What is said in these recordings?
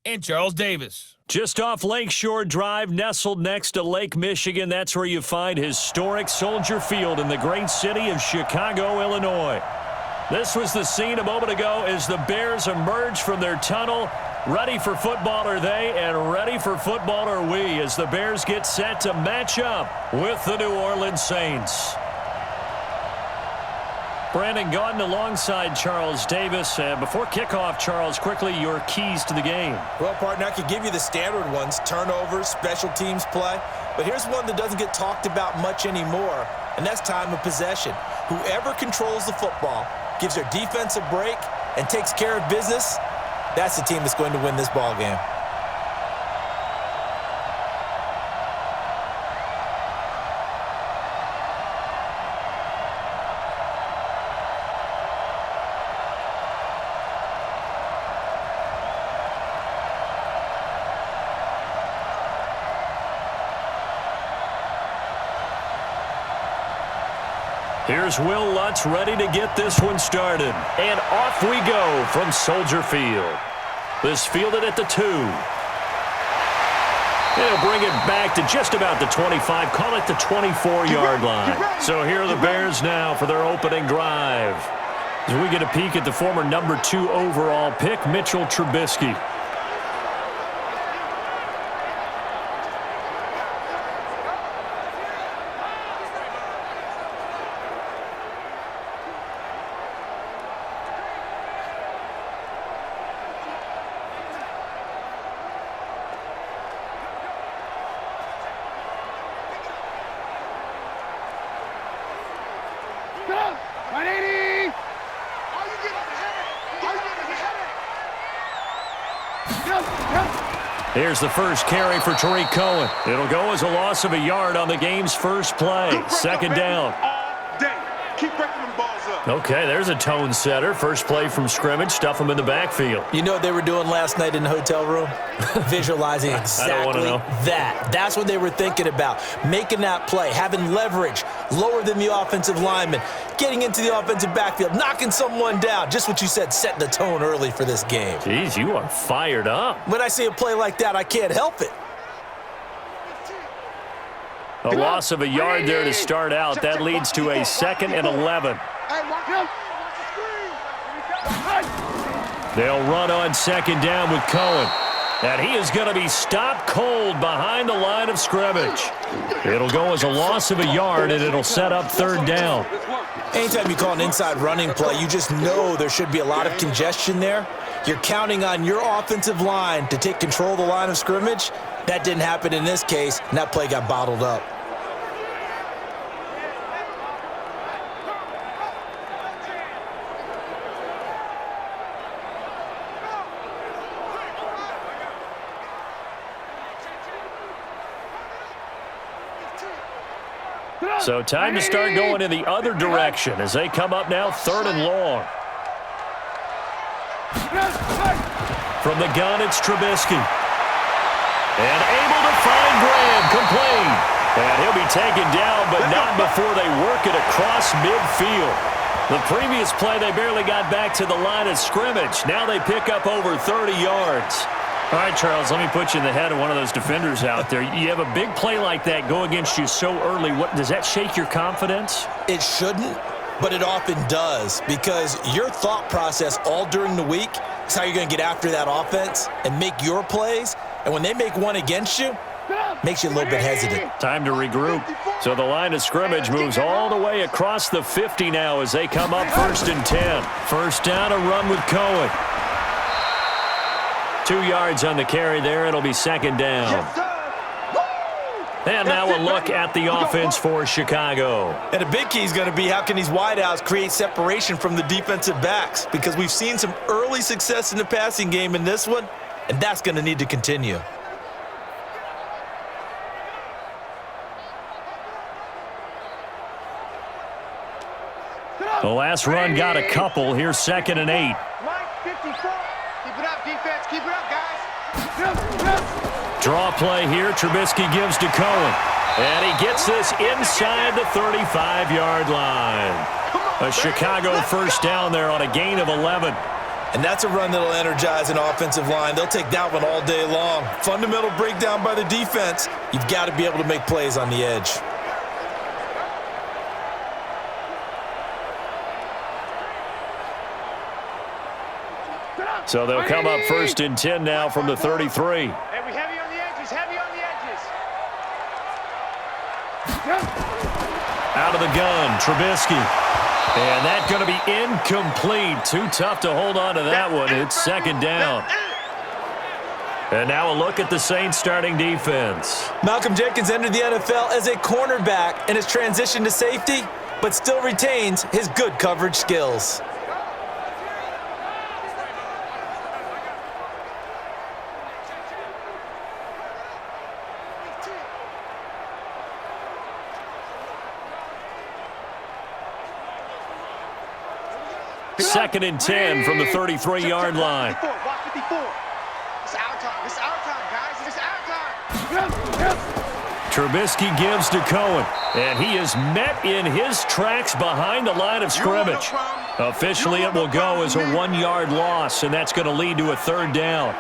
and Charles Davis. Just off Lakeshore Drive, nestled next to Lake Michigan, that's where you find historic Soldier Field in the great city of Chicago, Illinois. This was the scene a moment ago as the Bears emerged from their tunnel. Ready for football are they, and ready for football are we as the Bears get set to match up with the New Orleans Saints. Brandon Gaudin alongside Charles Davis. Before kickoff, Charles, quickly your keys to the game. Well, partner, I could give you the standard ones, turnovers, special teams play. But here's one that doesn't get talked about much anymore, and that's time of possession. Whoever controls the football, gives their defense a break, and takes care of business, that's the team that's going to win this ball game. Here's Will Lutz ready to get this one started. And off we go from Soldier Field. This fielded at the 2. They'll bring it back to just about the 25, call it the 24-yard line. So here are the Bears now for their opening drive. As we get a peek at the former number 2 overall pick, Mitchell Trubisky. Here's the first carry for Tariq Cohen. It'll go as a loss of a yard on the game's first play. Second down. Keep breaking them balls up. Okay, there's a tone setter. First play from scrimmage. Stuff them in the backfield. You know what they were doing last night in the hotel room? Visualizing exactly that. That's what they were thinking about. Making that play, having leverage, lower than the offensive lineman, getting into the offensive backfield, knocking someone down. Just what you said, setting the tone early for this game. Jeez, you are fired up. When I see a play like that, I can't help it. A loss of a yard there to start out. That leads to a 2nd and 11. They'll run on second down with Cohen. And he is going to be stopped cold behind the line of scrimmage. It'll go as a loss of a yard, and it'll set up third down. Anytime you call an inside running play, you just know there should be a lot of congestion there. You're counting on your offensive line to take control of the line of scrimmage. That didn't happen in this case, and that play got bottled up. So time to start going in the other direction as they come up now 3rd and long. From the gun, it's Trubisky. And able to find Graham, complete. And he'll be taken down, but not before they work it across midfield. The previous play, they barely got back to the line of scrimmage. Now they pick up over 30 yards. All right, Charles, let me put you in the head of one of those defenders out there. You have a big play like that go against you so early. What does that shake your confidence? It shouldn't, but it often does, because your thought process all during the week is how you're going to get after that offense and make your plays. And when they make one against you, makes you a little bit hesitant. Time to regroup. So the line of scrimmage moves all the way across the 50 now as they come up 1st and 10. First down, a run with Cohen. 2 yards on the carry there. It'll be second down. And now a look at the offense for Chicago. And a big key is going to be how can these wideouts create separation from the defensive backs, because we've seen some early success in the passing game in this one, and that's going to need to continue. The last run got a couple. Here's 2nd and 8. Keep it up, defense. Keep it up, guys. Draw play here. Trubisky gives to Cohen. And he gets this inside the 35-yard line. A Chicago first down there on a gain of 11. And that's a run that'll energize an offensive line. They'll take that one all day long. Fundamental breakdown by the defense. You've got to be able to make plays on the edge. So they'll come up 1st and 10 now from the 33. Hey, we heavy on the edges, heavy on the edges. Out of the gun, Trubisky. And that's going to be incomplete. Too tough to hold on to that one. It's 2nd down. And now a look at the Saints starting defense. Malcolm Jenkins entered the NFL as a cornerback and has transitioned to safety, but still retains his good coverage skills. Second and 10 from the 33-yard line. Watch 54. It's our time. It's our time, guys. It's our time. Trubisky gives to Cohen, and he is met in his tracks behind the line of scrimmage. Officially, it will go as a 1-yard loss, and that's going to lead to a 3rd down.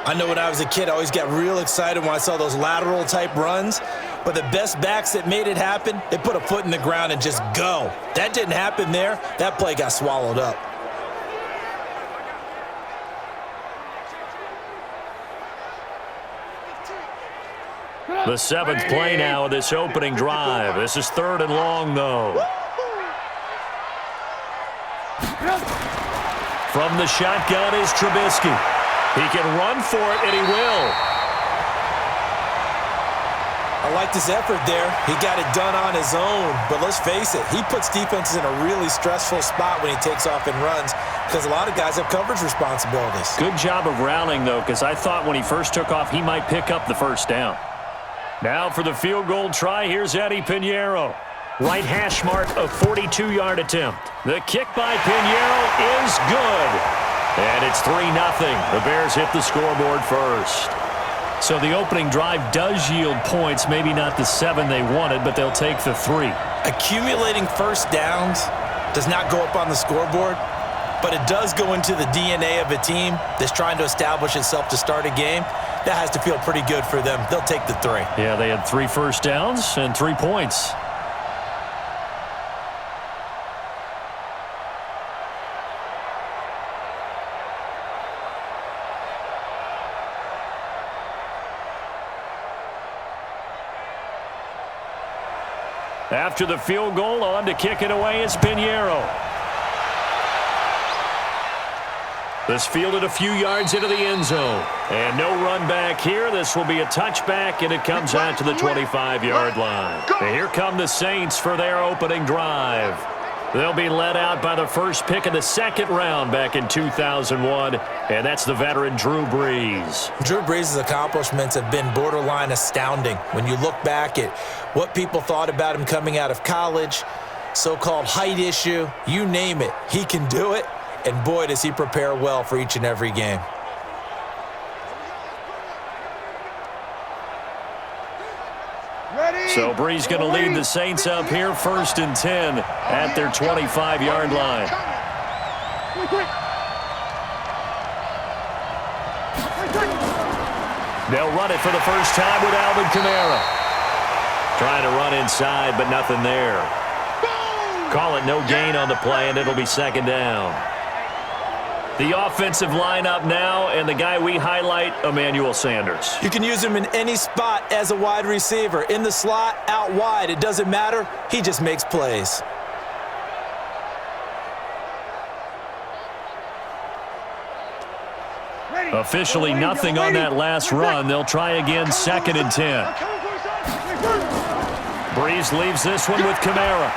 I know when I was a kid, I always got real excited when I saw those lateral-type runs. But the best backs that made it happen, they put a foot in the ground and just go. That didn't happen there. That play got swallowed up. The 7th play now of this opening drive. This is 3rd and long, though. From the shotgun is Trubisky. He can run for it, and he will. I liked his effort there. He got it done on his own. But let's face it, he puts defenses in a really stressful spot when he takes off and runs because a lot of guys have coverage responsibilities. Good job of rallying, though, because I thought when he first took off, he might pick up the 1st down. Now for the field goal try, here's Eddie Pinheiro. Right hash mark, a 42-yard attempt. The kick by Pinheiro is good. And it's 3-0. The Bears hit the scoreboard first. So the opening drive does yield points, maybe not the 7 they wanted, but they'll take the 3. Accumulating first downs does not go up on the scoreboard, but it does go into the DNA of a team that's trying to establish itself to start a game. That has to feel pretty good for them. They'll take the 3. Yeah, they had 3 first downs and 3 points. After the field goal, on to kick it away is Pinheiro. This fielded a few yards into the end zone. And no run back here. This will be a touchback, and it comes out to the 25-yard line. And here come the Saints for their opening drive. They'll be led out by the first pick of the 2nd round back in 2001, and that's the veteran Drew Brees. Drew Brees' accomplishments have been borderline astounding. When you look back at what people thought about him coming out of college, so-called height issue, you name it, he can do it, and boy, does he prepare well for each and every game. So Brees going to lead the Saints up here 1st and 10 at their 25-yard line. They'll run it for the first time with Alvin Kamara. Trying to run inside, but nothing there. Call it no gain on the play, and it'll be 2nd down. The offensive lineup now, and the guy we highlight, Emmanuel Sanders. You can use him in any spot as a wide receiver. In the slot, out wide, it doesn't matter. He just makes plays. Officially nothing on that last run. They'll try again 2nd and 10. Brees leaves this one with Kamara.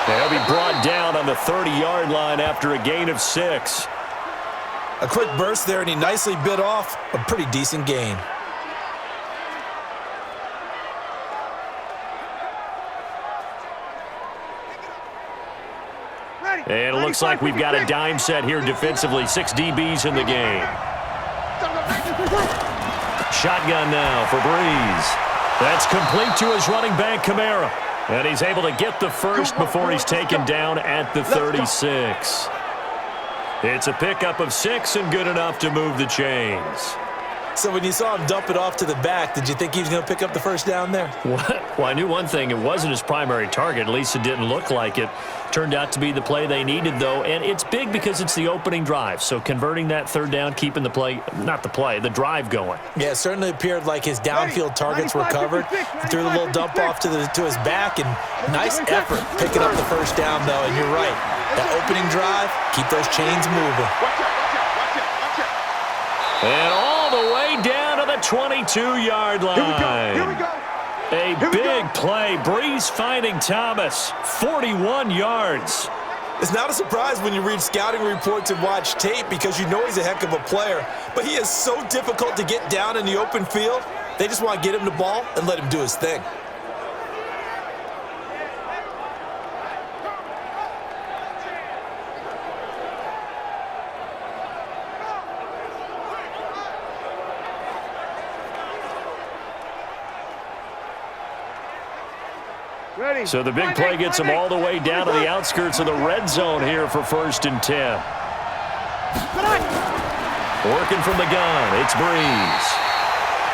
They'll be brought down on the 30-yard line after a gain of 6. A quick burst there, and he nicely bit off a pretty decent gain. And it looks like we've got a dime set here defensively. 6 DBs in the game. Shotgun now for Brees. That's complete to his running back, Kamara. And he's able to get the first before he's taken down at the 36. It's a pickup of 6 and good enough to move the chains. So when you saw him dump it off to the back, did you think he was going to pick up the first down there? Well, I knew one thing. It wasn't his primary target. At least it didn't look like it. Turned out to be the play they needed, though. And it's big because it's the opening drive. So converting that third down, keeping the play, not the play, the drive going. Yeah, it certainly appeared like his downfield targets were covered. He threw the little dump off to his back, and nice effort picking up the first down, though. And you're right. That opening drive, keep those chains moving. And all the way down to the 22-yard line. Here we go. A big play. Brees finding Thomas. 41 yards. It's not a surprise when you read scouting reports and watch tape because you know he's a heck of a player. But he is so difficult to get down in the open field. They just want to get him the ball and let him do his thing. Ready. So the big play gets him all the way down to the outskirts of the red zone here for 1st and 10. Working from the gun, it's Brees.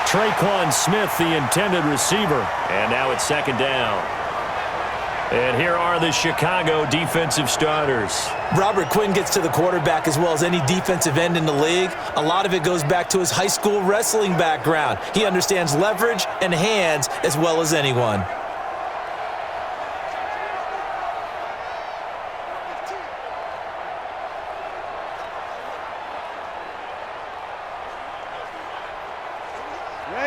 Traquan Smith, the intended receiver. And now it's 2nd down. And here are the Chicago defensive starters. Robert Quinn gets to the quarterback as well as any defensive end in the league. A lot of it goes back to his high school wrestling background. He understands leverage and hands as well as anyone.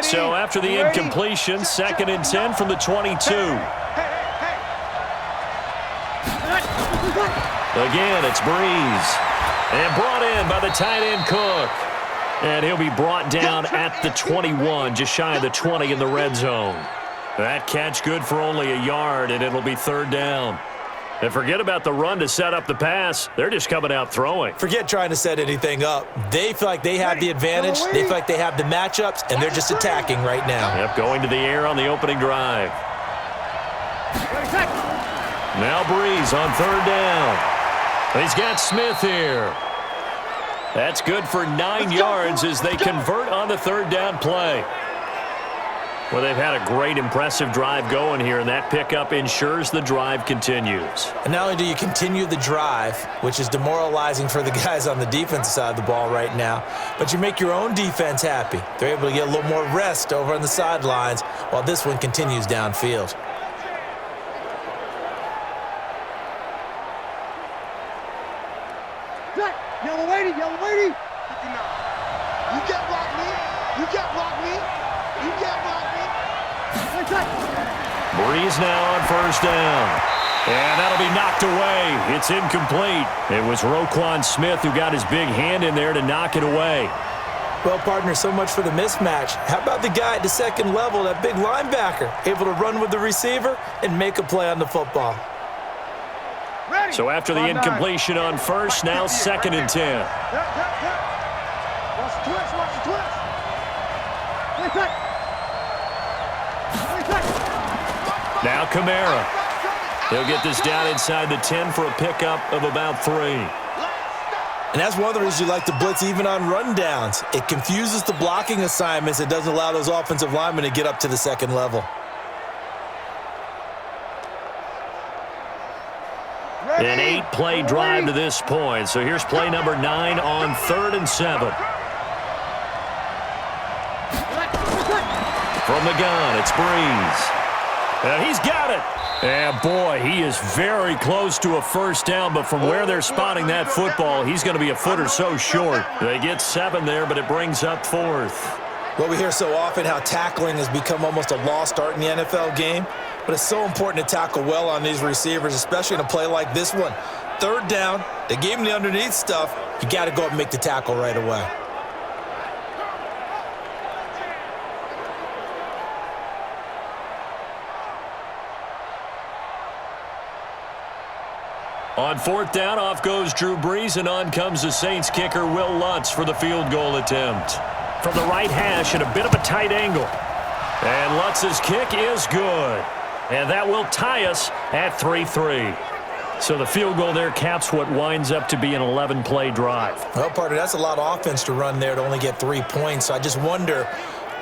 So after the incompletion, 2nd and 10 from the 22. Again, it's Brees. And brought in by the tight end Cook. And he'll be brought down at the 21, just shy of the 20 in the red zone. That catch good for only a yard, and it'll be 3rd down. And forget about the run to set up the pass. They're just coming out throwing. Forget trying to set anything up. They feel like they have the advantage. They feel like they have the matchups, and they're just attacking right now. Yep, going to the air on the opening drive. Now Brees on 3rd down. He's got Smith here. That's good for 9 yards as they convert on the 3rd down play. Well, they've had a great, impressive drive going here, and that pickup ensures the drive continues. And not only do you continue the drive, which is demoralizing for the guys on the defensive side of the ball right now, but you make your own defense happy. They're able to get a little more rest over on the sidelines while this one continues downfield. Yellow lady, yellow lady. You can't block me. You can't block me. You can't block me. Brees now on 1st down. And that'll be knocked away. It's incomplete. It was Roquan Smith who got his big hand in there to knock it away. Well, partner, so much for the mismatch. How about the guy at the 2nd level, that big linebacker, able to run with the receiver and make a play on the football? So after the incompletion on 1st, now 2nd and 10. Watch the twist, watch the twist. Now Kamara. He'll get this down inside the 10 for a pickup of about 3. And that's one of the reasons you like to blitz even on rundowns. It confuses the blocking assignments. It doesn't allow those offensive linemen to get up to the 2nd level. An 8-play drive to this point. So here's play number 9 on 3rd and 7. From the gun, it's Brees. And he's got it. And, boy, he is very close to a 1st down, but from where they're spotting that football, he's going to be a foot or so short. They get 7 there, but it brings up 4th. Well, we hear so often how tackling has become almost a lost art in the NFL game, but it's so important to tackle well on these receivers, especially in a play like this one. 3rd down, they gave him the underneath stuff. You got to go up and make the tackle right away. On 4th down, off goes Drew Brees, and on comes the Saints kicker, Will Lutz, for the field goal attempt. From the right hash at a bit of a tight angle. And Lutz's kick is good. And that will tie us at 3-3. So the field goal there caps what winds up to be an 11-play drive. Well, partner, that's a lot of offense to run there to only get 3 points. So I just wonder,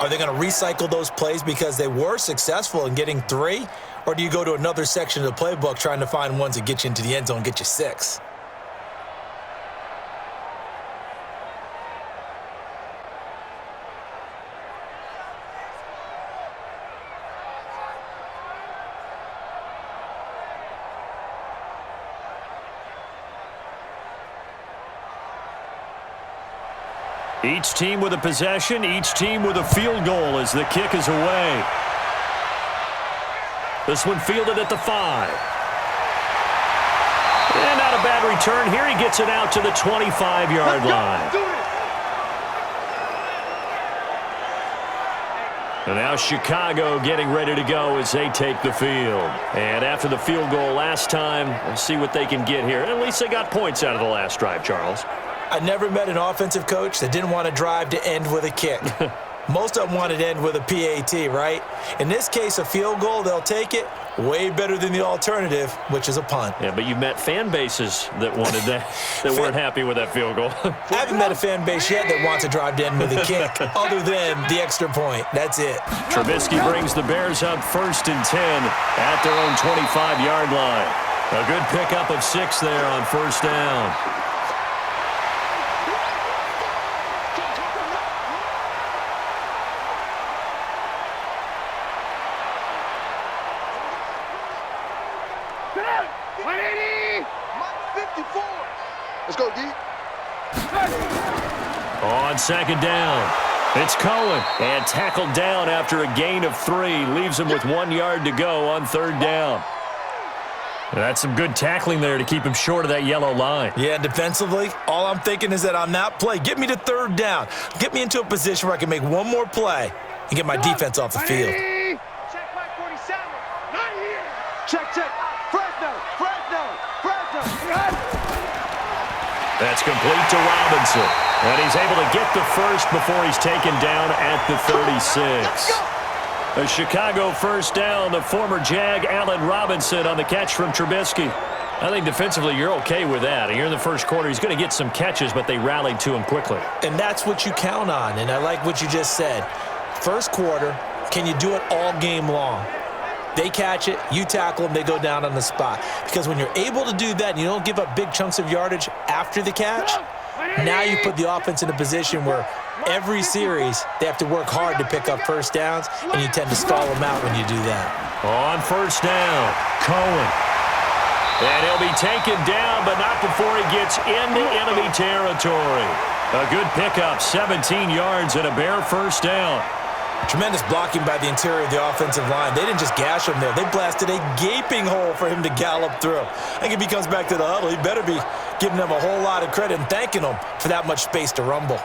are they going to recycle those plays because they were successful in getting 3? Or do you go to another section of the playbook trying to find ones that get you into the end zone and get you 6? Each team with a possession, each team with a field goal as the kick is away. This one fielded at the 5. And not a bad return here. He gets it out to the 25-yard line. And now Chicago getting ready to go as they take the field. And after the field goal last time, we'll see what they can get here. At least they got points out of the last drive, Charles. I never met an offensive coach that didn't want to drive to end with a kick. Most of them wanted to end with a PAT, right? In this case, a field goal, they'll take it. Way better than the alternative, which is a punt. Yeah, but you met fan bases that wanted that, that weren't happy with that field goal. I haven't met a fan base yet that wants to drive to end with a kick, other than the extra point. That's it. Trubisky brings the Bears up 1st and 10 at their own 25-yard line. A good pickup of 6 there on 1st down. Let's go, D. On 2nd down, it's Cohen. And tackled down after a gain of 3. Leaves him with 1 yard to go on 3rd down. That's some good tackling there to keep him short of that yellow line. Yeah, defensively, all I'm thinking is that on that play, get me to 3rd down. Get me into a position where I can make one more play and get my defense off the field. Check my 47. Not here. Check. Fresno. That's complete to Robinson. And he's able to get the first before he's taken down at the 36. A Chicago 1st down, the former Jag, Allen Robinson, on the catch from Trubisky. I think defensively you're okay with that. Here in the first quarter, he's going to get some catches, but they rallied to him quickly. And that's what you count on, and I like what you just said. First quarter, can you do it all game long? They catch it, you tackle them, they go down on the spot. Because when you're able to do that and you don't give up big chunks of yardage after the catch, now you put the offense in a position where every series they have to work hard to pick up 1st downs, and you tend to stall them out when you do that. On 1st down, Cohen. And he'll be taken down, but not before he gets into enemy territory. A good pickup, 17 yards and a Bear 1st down. Tremendous blocking by the interior of the offensive line. They didn't just gash him there. They blasted a gaping hole for him to gallop through. I think if he comes back to the huddle, he better be giving them a whole lot of credit and thanking them for that much space to rumble.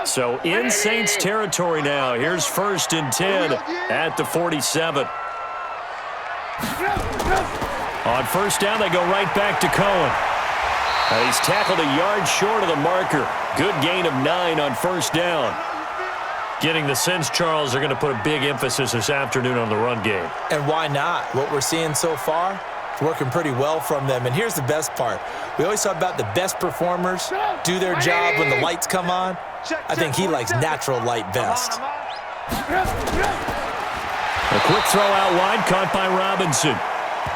So in Saints territory now. Here's 1st and 10 at the 47. On 1st down, they go right back to Cohen. He's tackled a yard short of the marker. Good gain of 9 on 1st down. Getting the sense, Charles, they're going to put a big emphasis this afternoon on the run game. And why not? What we're seeing so far, it's working pretty well from them. And here's the best part. We always talk about the best performers do their job when the lights come on. I think he likes natural light best. A quick throw out wide, caught by Robinson.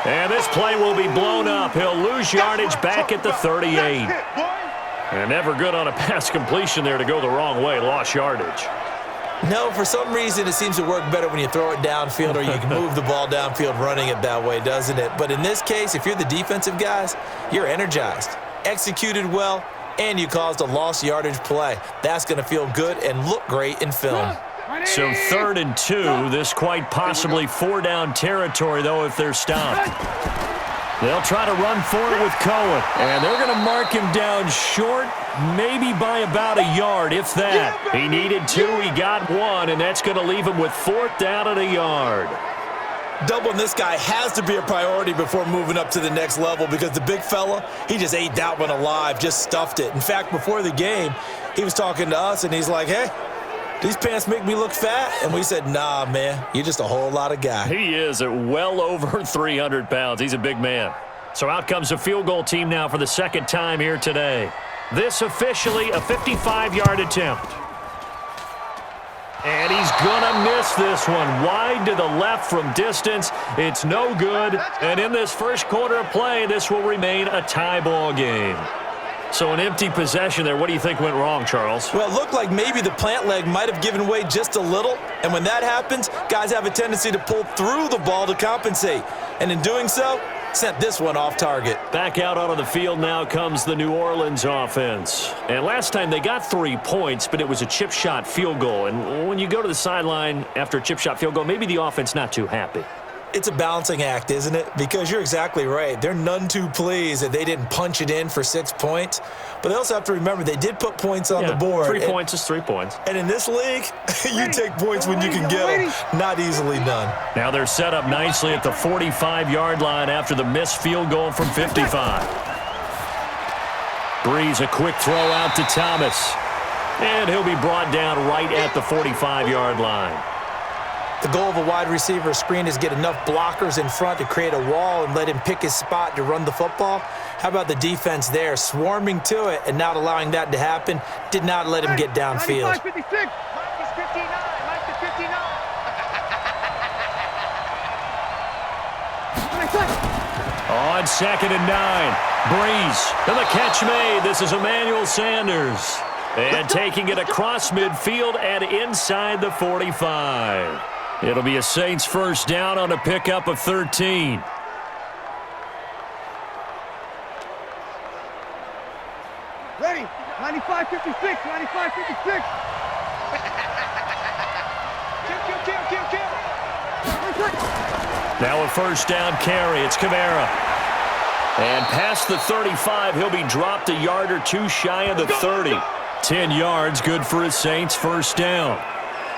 And this play will be blown up. He'll lose yardage back at the 38. And never good on a pass completion there to go the wrong way. Lost yardage. No, for some reason it seems to work better when you throw it downfield or you can move the ball downfield running it that way, doesn't it? But in this case, if you're the defensive guys, you're energized, executed well, and you caused a lost yardage play. That's going to feel good and look great in film. So 3rd and 2, this quite possibly 4-down territory, though, if they're stopped. They'll try to run for it with Cohen, and they're going to mark him down short, maybe by about a yard, if that. He needed 2, he got 1, and that's going to leave him with 4th down at a yard. Doubling this guy has to be a priority before moving up to the next level because the big fella, he just ate that one alive, just stuffed it. In fact, before the game, he was talking to us, and he's like, hey, These pants make me look fat. And we said, nah, man, you're just a whole lot of guy. He is at well over 300 pounds. He's a big man. So out comes a field goal team now for the second time here today. This officially a 55-yard attempt. And he's going to miss this one. Wide to the left from distance. It's no good. And in this first quarter of play, this will remain a tie ball game. So an empty possession there. What do you think went wrong, Charles? Well, it looked like maybe the plant leg might have given way just a little. And when that happens, guys have a tendency to pull through the ball to compensate. And in doing so, sent this one off target. Back out onto the field now comes the New Orleans offense. And last time they got 3 points, but it was a chip shot field goal. And when you go to the sideline after a chip shot field goal, maybe the offense not too happy. It's a balancing act, isn't it? Because you're exactly right. They're none too pleased that they didn't punch it in for 6 points. But they also have to remember they did put points on the board. 3 points is 3 points. And in this league, you take points when you can get them. Not easily done. Now they're set up nicely at the 45-yard line after the missed field goal from 55. Brees, a quick throw out to Thomas. And he'll be brought down right at the 45-yard line. The goal of a wide receiver screen is get enough blockers in front to create a wall and let him pick his spot to run the football. How about the defense there, swarming to it and not allowing that to happen? Did not let him get downfield. 95, 56. Mike is 59. Mike is 59. On 2nd and 9, Brees, and the catch made. This is Emmanuel Sanders. And taking it across midfield and inside the 45. It'll be a Saints first down on a pickup of 13. Ready. 95, 56. 95, 56. Kill. Now a first down carry. It's Kamara. And past the 35, he'll be dropped a yard or two shy of the 30. 10 yards, good for his Saints first down.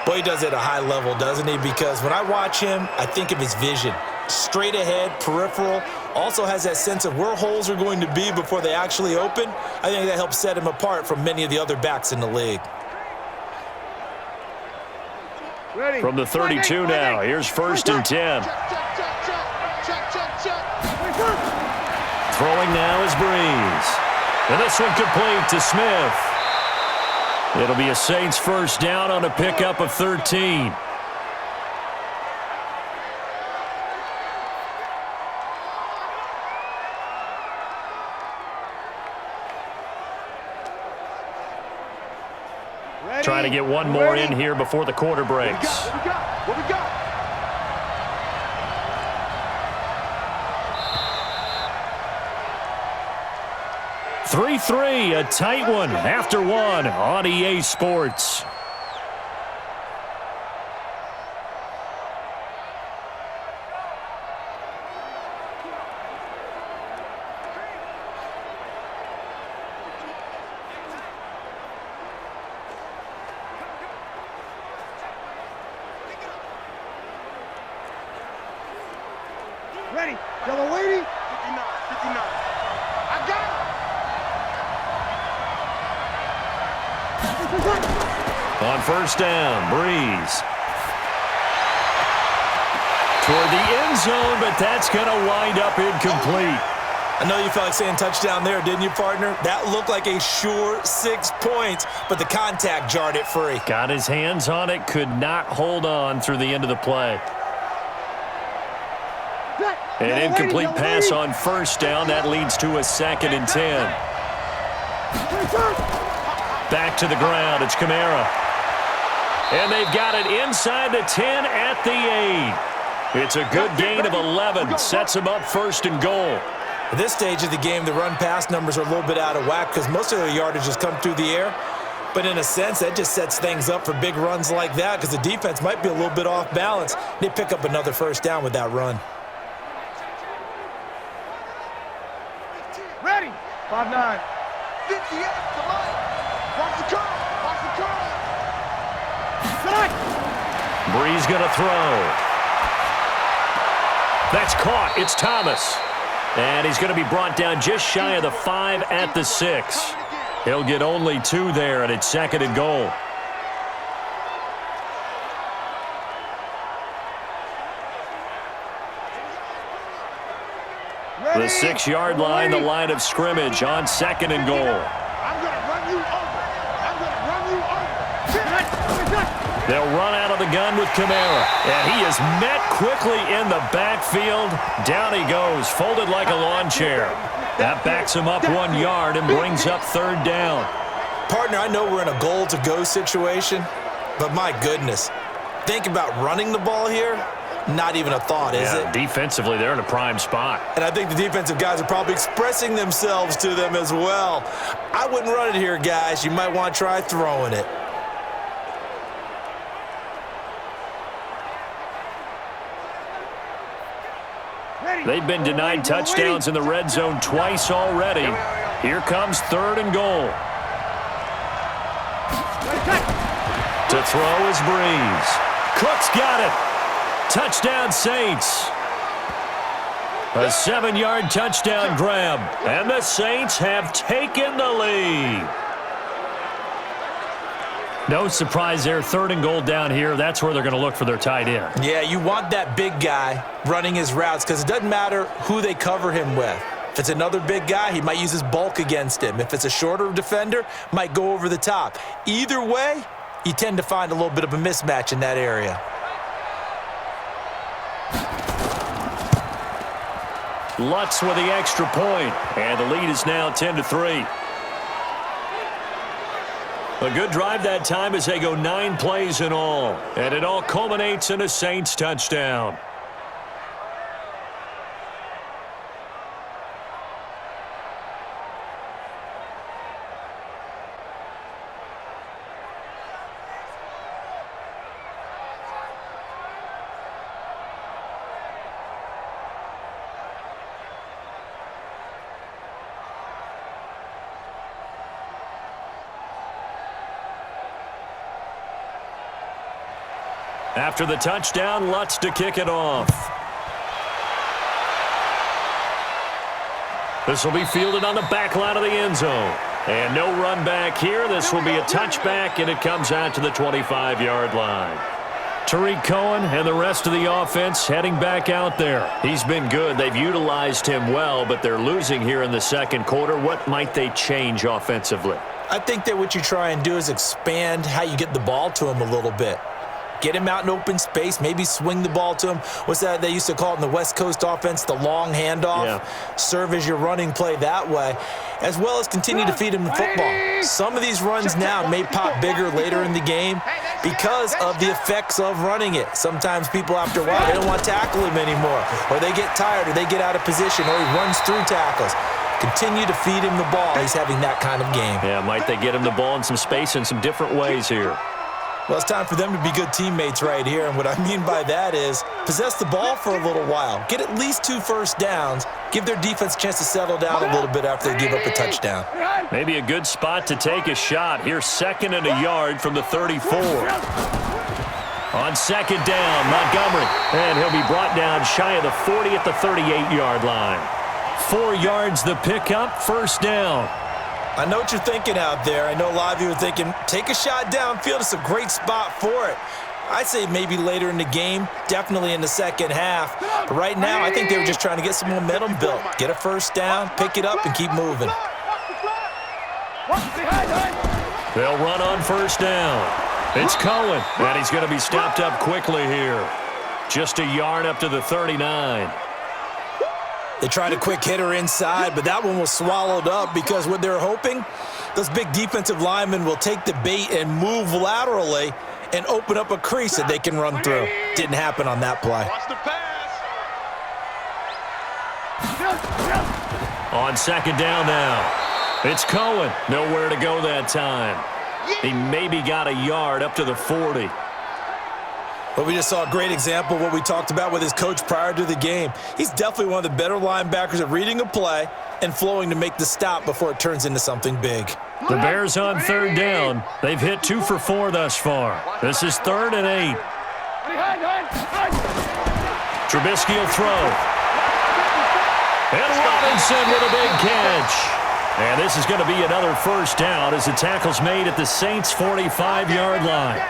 Boy, he does it at a high level, doesn't he? Because when I watch him, I think of his vision. Straight ahead, peripheral, also has that sense of where holes are going to be before they actually open. I think that helps set him apart from many of the other backs in the league. Ready. From the 32 now, here's 1st and 10. Throwing now is Brees. And this one complete to Smith. It'll be a Saints first down on a pickup of 13. Trying to get one more in here before the quarter breaks. What we got? 3-3, a tight one after one on EA Sports. Ready. Yellow lady. 59. I got it. On first down, Brees. Toward the end zone, but that's going to wind up incomplete. I know you felt like saying touchdown there, didn't you, partner? That looked like a sure 6 points, but the contact jarred it free. Got his hands on it, could not hold on through the end of the play. An incomplete pass on first down. That leads to a 2nd and 10. Back to the ground. It's Kamara. And they've got it inside the 10 at the 8. It's a good gain of 11. Sets them up 1st and goal. At this stage of the game, the run-pass numbers are a little bit out of whack because most of their yardage has come through the air. But in a sense, that just sets things up for big runs like that because the defense might be a little bit off balance. They pick up another first down with that run. Ready. 5-9. 58. Come on. Watch the curl. Watch the curl. Brees going to throw. That's caught. It's Thomas. And he's going to be brought down just shy of the 5 at the 6. He'll get only 2 there, and it's 2nd and goal. The 6-yard line, the line of scrimmage on 2nd and goal. I'm going to run you over. I'm going to run you over. They'll run out of the gun with Kamara. And he is met quickly in the backfield. Down he goes, folded like a lawn chair. That backs him up 1 yard and brings up 3rd down. Partner, I know we're in a goal-to-go situation, but my goodness. Think about running the ball here. Not even a thought, is it? Defensively, they're in a prime spot. And I think the defensive guys are probably expressing themselves to them as well. I wouldn't run it here, guys. You might want to try throwing it. They've been denied touchdowns in the red zone twice already. Here comes 3rd and goal. To throw is Brees. Cook's got it. Touchdown, Saints. A 7-yard touchdown grab. And the Saints have taken the lead. No surprise there. 3rd and goal down here. That's where they're going to look for their tight end. Yeah, you want that big guy running his routes because it doesn't matter who they cover him with. If it's another big guy, he might use his bulk against him. If it's a shorter defender, might go over the top. Either way, you tend to find a little bit of a mismatch in that area. Lutz with the extra point, and the lead is now 10-3. A good drive that time as they go 9 plays in all, and it all culminates in a Saints touchdown. After the touchdown, Lutz to kick it off. This will be fielded on the back line of the end zone. And no run back here. This will be a touchback, and it comes out to the 25-yard line. Tariq Cohen and the rest of the offense heading back out there. He's been good. They've utilized him well, but they're losing here in the 2nd quarter. What might they change offensively? I think that what you try and do is expand how you get the ball to him a little bit. Get him out in open space, maybe swing the ball to him. What's that they used to call it in the West Coast offense, the long handoff? Yeah. Serve as your running play that way, as well as continue to feed him the football. Some of these runs now may pop bigger later in the game because of the effects of running it. Sometimes people, after a while, they don't want to tackle him anymore, or they get tired, or they get out of position, or he runs through tackles. Continue to feed him the ball. He's having that kind of game. Yeah, might they get him the ball in some space in some different ways here? Well, it's time for them to be good teammates right here, and what I mean by that is possess the ball for a little while. Get at least 2 first downs. Give their defense a chance to settle down a little bit after they give up a touchdown. Maybe a good spot to take a shot. Here's 2nd and a yard from the 34. On 2nd down, Montgomery, and he'll be brought down shy of the 40 at the 38-yard line. 4 yards the pickup, 1st down. I know what you're thinking out there. I know a lot of you are thinking, take a shot downfield. It's a great spot for it. I'd say maybe later in the game, definitely in the 2nd half. But right now, I think they were just trying to get some momentum built. Get a 1st down, pick it up, and keep moving. They'll run on 1st down. It's Cohen, and he's going to be stopped up quickly here. Just a yard up to the 39. They tried a quick hitter inside, but that one was swallowed up because what they're hoping, those big defensive linemen will take the bait and move laterally and open up a crease that they can run through. Didn't happen on that play. On 2nd down now. It's Cohen. Nowhere to go that time. He maybe got a yard up to the 40. But we just saw a great example of what we talked about with his coach prior to the game. He's definitely one of the better linebackers at reading a play and flowing to make the stop before it turns into something big. The Bears on 3rd down. They've hit 2 for 4 thus far. This is 3rd and 8. Trubisky will throw. And Robinson with a big catch. And this is going to be another 1st down as the tackle's made at the Saints' 45-yard line.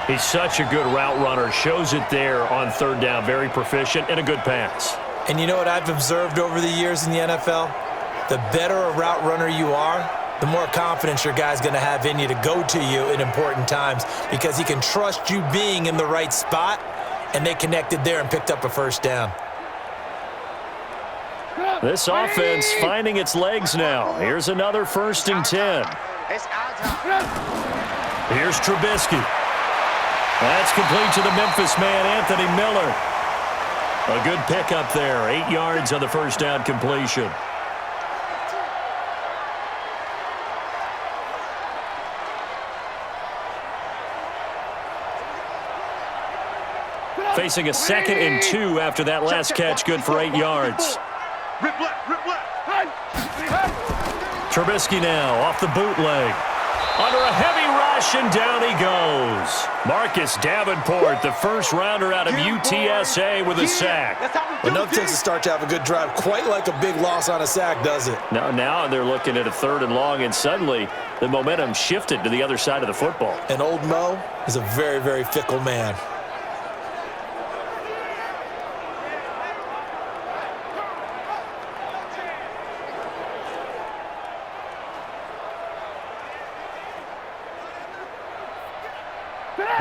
He's such a good route runner. Shows it there on 3rd down. Very proficient and a good pass. And you know what I've observed over the years in the NFL? The better a route runner you are, the more confidence your guy's going to have in you to go to you in important times because he can trust you being in the right spot, and they connected there and picked up a first down. This offense finding its legs now. Here's another 1st and 10. Here's Trubisky. That's complete to the Memphis man, Anthony Miller. A good pickup there. 8 yards on the first down completion. Facing a 2nd and 2 after that last catch, good for 8 yards. Trubisky now off the bootleg. Under a heavy rush, and down he goes. Marcus Davenport, the first rounder out of UTSA with a sack. Well, nothing takes a start to have a good drive quite like a big loss on a sack, does it? Now they're looking at a 3rd and long, and suddenly the momentum shifted to the other side of the football. And old Mo is a very, very fickle man.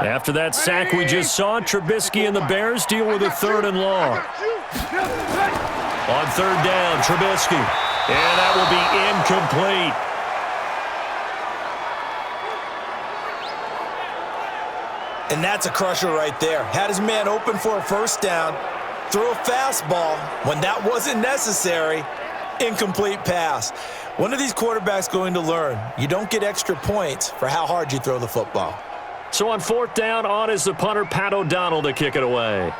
After that sack we just saw, Trubisky and the Bears deal with a 3rd and long. On 3rd down, Trubisky. And that will be incomplete. And that's a crusher right there. Had his man open for a first down, threw a fastball when that wasn't necessary. Incomplete pass. One of these quarterbacks going to learn, you don't get extra points for how hard you throw the football. So on 4th down, on is the punter, Pat O'Donnell, to kick it away.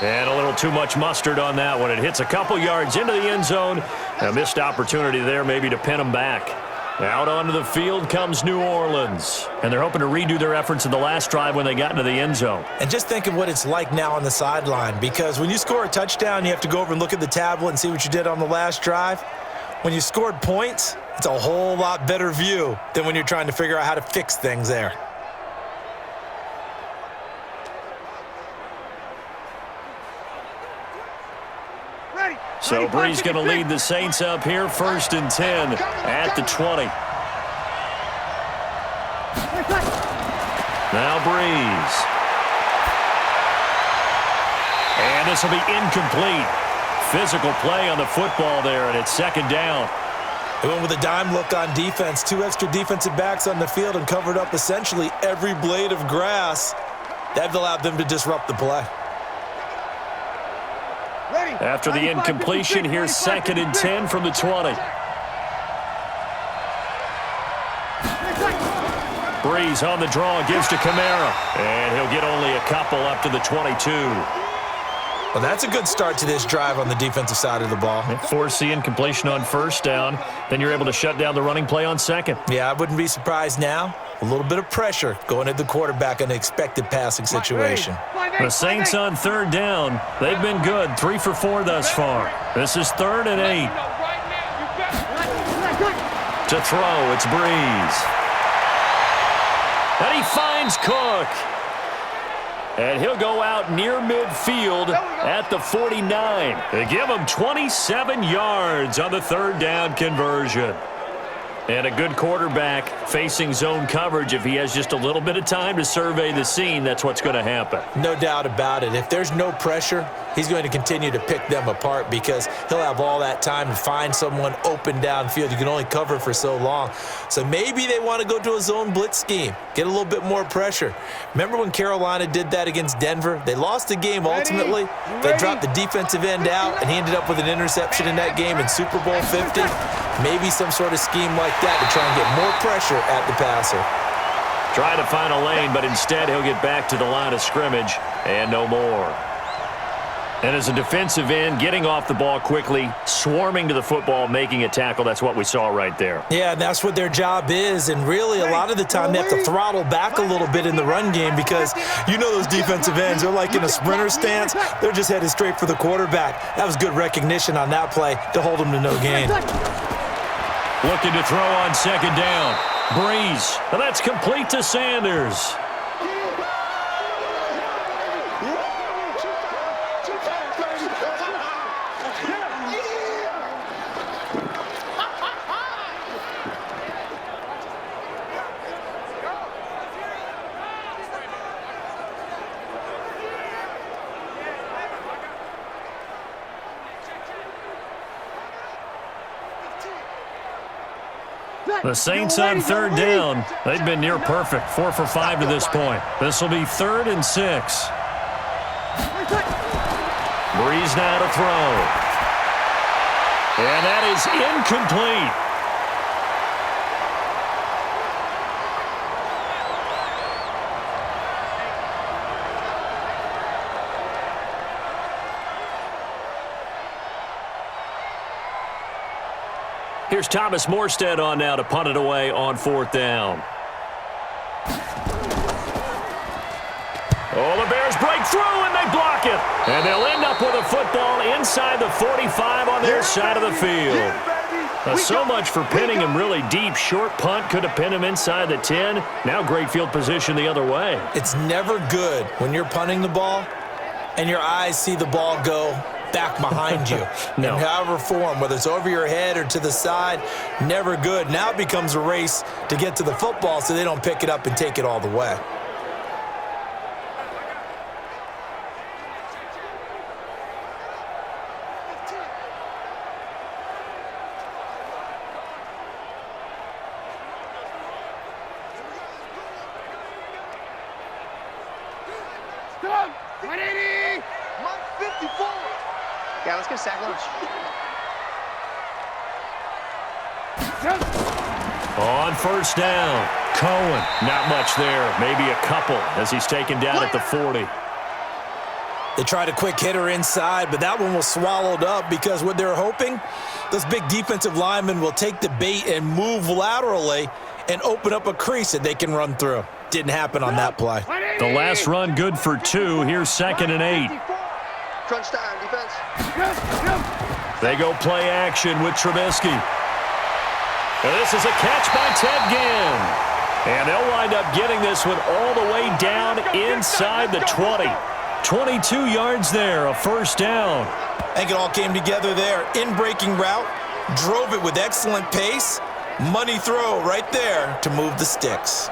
And a little too much mustard on that one. It hits a couple yards into the end zone. A missed opportunity there maybe to pin them back. Out onto the field comes New Orleans. And they're hoping to redo their efforts in the last drive when they got into the end zone. And just think of what it's like now on the sideline, because when you score a touchdown, you have to go over and look at the tablet and see what you did on the last drive. When you scored points, it's a whole lot better view than when you're trying to figure out how to fix things there. So Brees going to lead the Saints up here, 1st and 10 at the 20. Now Brees. And this will be incomplete. Physical play on the football there, and it's 2nd down. They went with a dime look on defense. 2 extra defensive backs on the field and covered up essentially every blade of grass. That allowed them to disrupt the play. After the incompletion, here's 2nd and 10 from the 20. Brees on the draw, gives to Kamara. And he'll get only a couple up to the 22. Well, that's a good start to this drive on the defensive side of the ball. Force the incompletion on 1st down. Then you're able to shut down the running play on 2nd. Yeah, I wouldn't be surprised now. A little bit of pressure going at the quarterback in an expected passing situation. The Saints on 3rd down. They've been good, 3 for 4 thus far. This is 3rd and 8. To throw, it's Brees. And he finds Cook. And he'll go out near midfield at the 49. They give him 27 yards on the 3rd down conversion. And a good quarterback facing zone coverage. If he has just a little bit of time to survey the scene, that's what's going to happen. No doubt about it. If there's no pressure, he's going to continue to pick them apart because he'll have all that time to find someone open downfield. You can only cover for so long. So maybe they want to go to a zone blitz scheme, get a little bit more pressure. Remember when Carolina did that against Denver? They lost the game ultimately. They dropped the defensive end out, and he ended up with an interception in that game in Super Bowl 50. Maybe some sort of scheme like that to try and get more pressure at the passer. Try to find a lane, but instead he'll get back to the line of scrimmage and no more. And as a defensive end, getting off the ball quickly, swarming to the football, making a tackle, that's what we saw right there. Yeah, and that's what their job is. And really, a lot of the time, they have to throttle back a little bit in the run game because you know those defensive ends, they're like in a sprinter stance. They're just headed straight for the quarterback. That was good recognition on that play to hold them to no gain. Looking to throw on 2nd down. Brees. And that's complete to Sanders. The Saints on third down. They've been near perfect. 4 for 5 to this point. This will be 3rd and 6. Brees now to throw. And that is incomplete. Here's Thomas Morstead on now to punt it away on 4th down. Oh, the Bears break through and they block it. And they'll end up with a football inside the 45 on their side of the field. So much for pinning him really deep. Short punt could have pinned him inside the 10. Now great field position the other way. It's never good when you're punting the ball and your eyes see the ball go back behind you. No. In however form, whether it's over your head or to the side, never good. Now it becomes a race to get to the football so they don't pick it up and take it all the way. Stop! 180! 154! Yeah, let's get sack lunch. On 1st down, Cohen. Not much there. Maybe a couple as he's taken down at the 40. They tried a quick hitter inside, but that one was swallowed up because what they're hoping, those big defensive linemen will take the bait and move laterally and open up a crease that they can run through. Didn't happen on that play. The last run good for 2. Here's 2nd and 8. Crunch time, defense. They go play action with Trubisky. And this is a catch by Ted Ginn. And they'll wind up getting this one all the way down inside the 20. 22 yards there, a 1st down. I think it all came together there. In-breaking route, drove it with excellent pace. Money throw right there to move the sticks.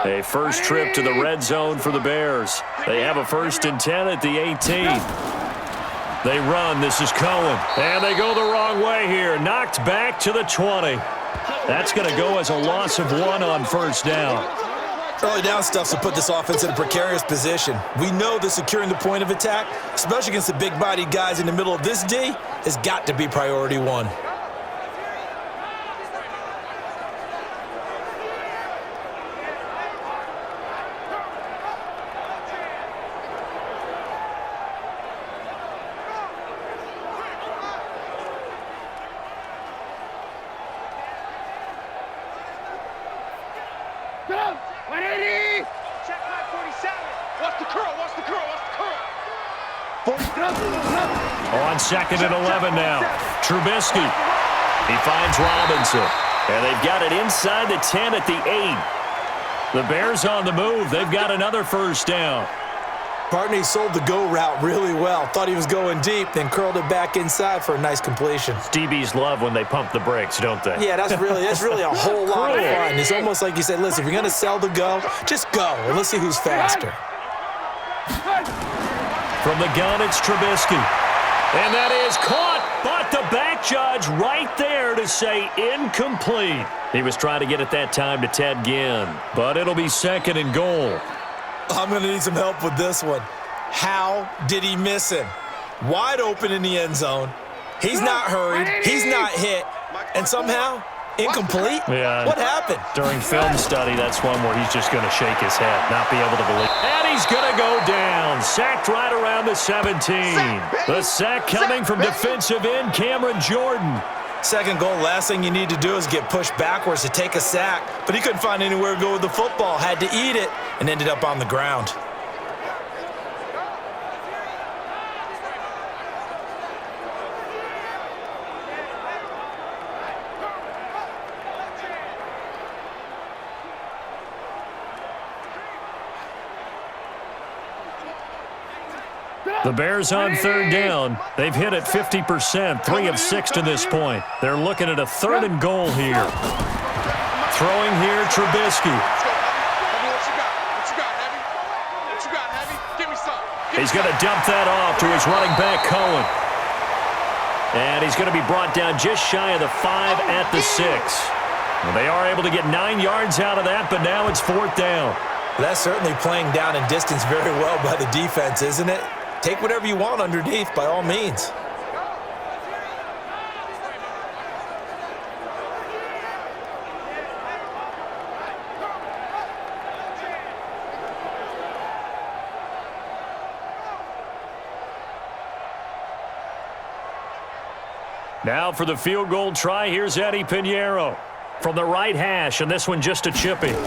A first trip to the red zone for the Bears. They have a 1st and 10 at the 18. They run. This is Cohen. And they go the wrong way here. Knocked back to the 20. That's going to go as a loss of 1 on 1st down. Early down stuff to put this offense in a precarious position. We know that securing the point of attack, especially against the big-bodied guys in the middle of this D, has got to be priority 1. Go! 180! Check my 47. What's the curl? What's the curl? What's the curl? 47. On 2nd and 11 now. Trubisky. He finds Robinson. And they've got it inside the 10 at the 8. The Bears on the move. They've got another 1st down. Partney sold the go route really well. Thought he was going deep, then curled it back inside for a nice completion. DBs love when they pump the brakes, don't they? Yeah, that's really a whole lot of fun. It's almost like you said, listen, if you're going to sell the go, just go, and let's see who's faster. From the gun, it's Trubisky. And that is caught, but the back judge right there to say incomplete. He was trying to get it that time to Ted Ginn, but it'll be 2nd and goal. I'm going to need some help with this one. How did he miss him? Wide open in the end zone. He's not hurried. He's not hit. And somehow, incomplete? Yeah. What happened? During film study, that's one where he's just going to shake his head, not be able to believe. And he's going to go down. Sacked right around the 17. The sack coming from defensive end Cameron Jordan. Second goal, last thing you need to do is get pushed backwards to take a sack. But he couldn't find anywhere to go with the football, had to eat it, and ended up on the ground. The Bears on third down. They've hit it 50%, 3 of 6 to this point. They're looking at a 3rd and goal here. Throwing here, Trubisky. He's going to dump that off to his running back, Cohen. And he's going to be brought down just shy of the 5 at the 6. Well, they are able to get 9 yards out of that, but now it's 4th down. That's certainly playing down in distance very well by the defense, isn't it? Take whatever you want underneath, by all means. Now for the field goal try, here's Eddie Pinheiro from the right hash, and this one just a chippy. The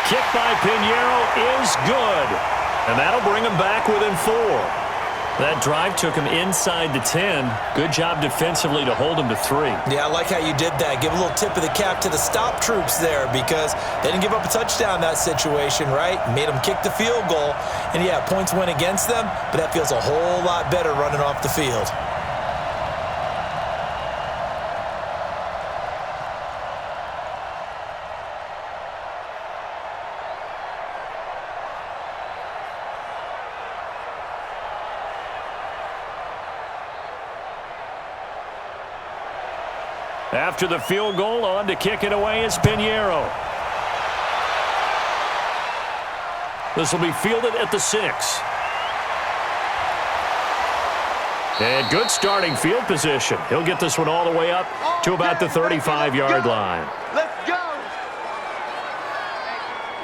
kick by Pinheiro is good. And that'll bring him back within 4. That drive took him inside the 10. Good job defensively to hold him to 3. Yeah, I like how you did that. Give a little tip of the cap to the stop troops there because they didn't give up a touchdown in that situation, right? Made them kick the field goal. And, yeah, points went against them, but that feels a whole lot better running off the field. After the field goal, on to kick it away is Pinheiro. This will be fielded at the 6. And good starting field position. He'll get this one all the way up to about the 35-yard line. Let's go.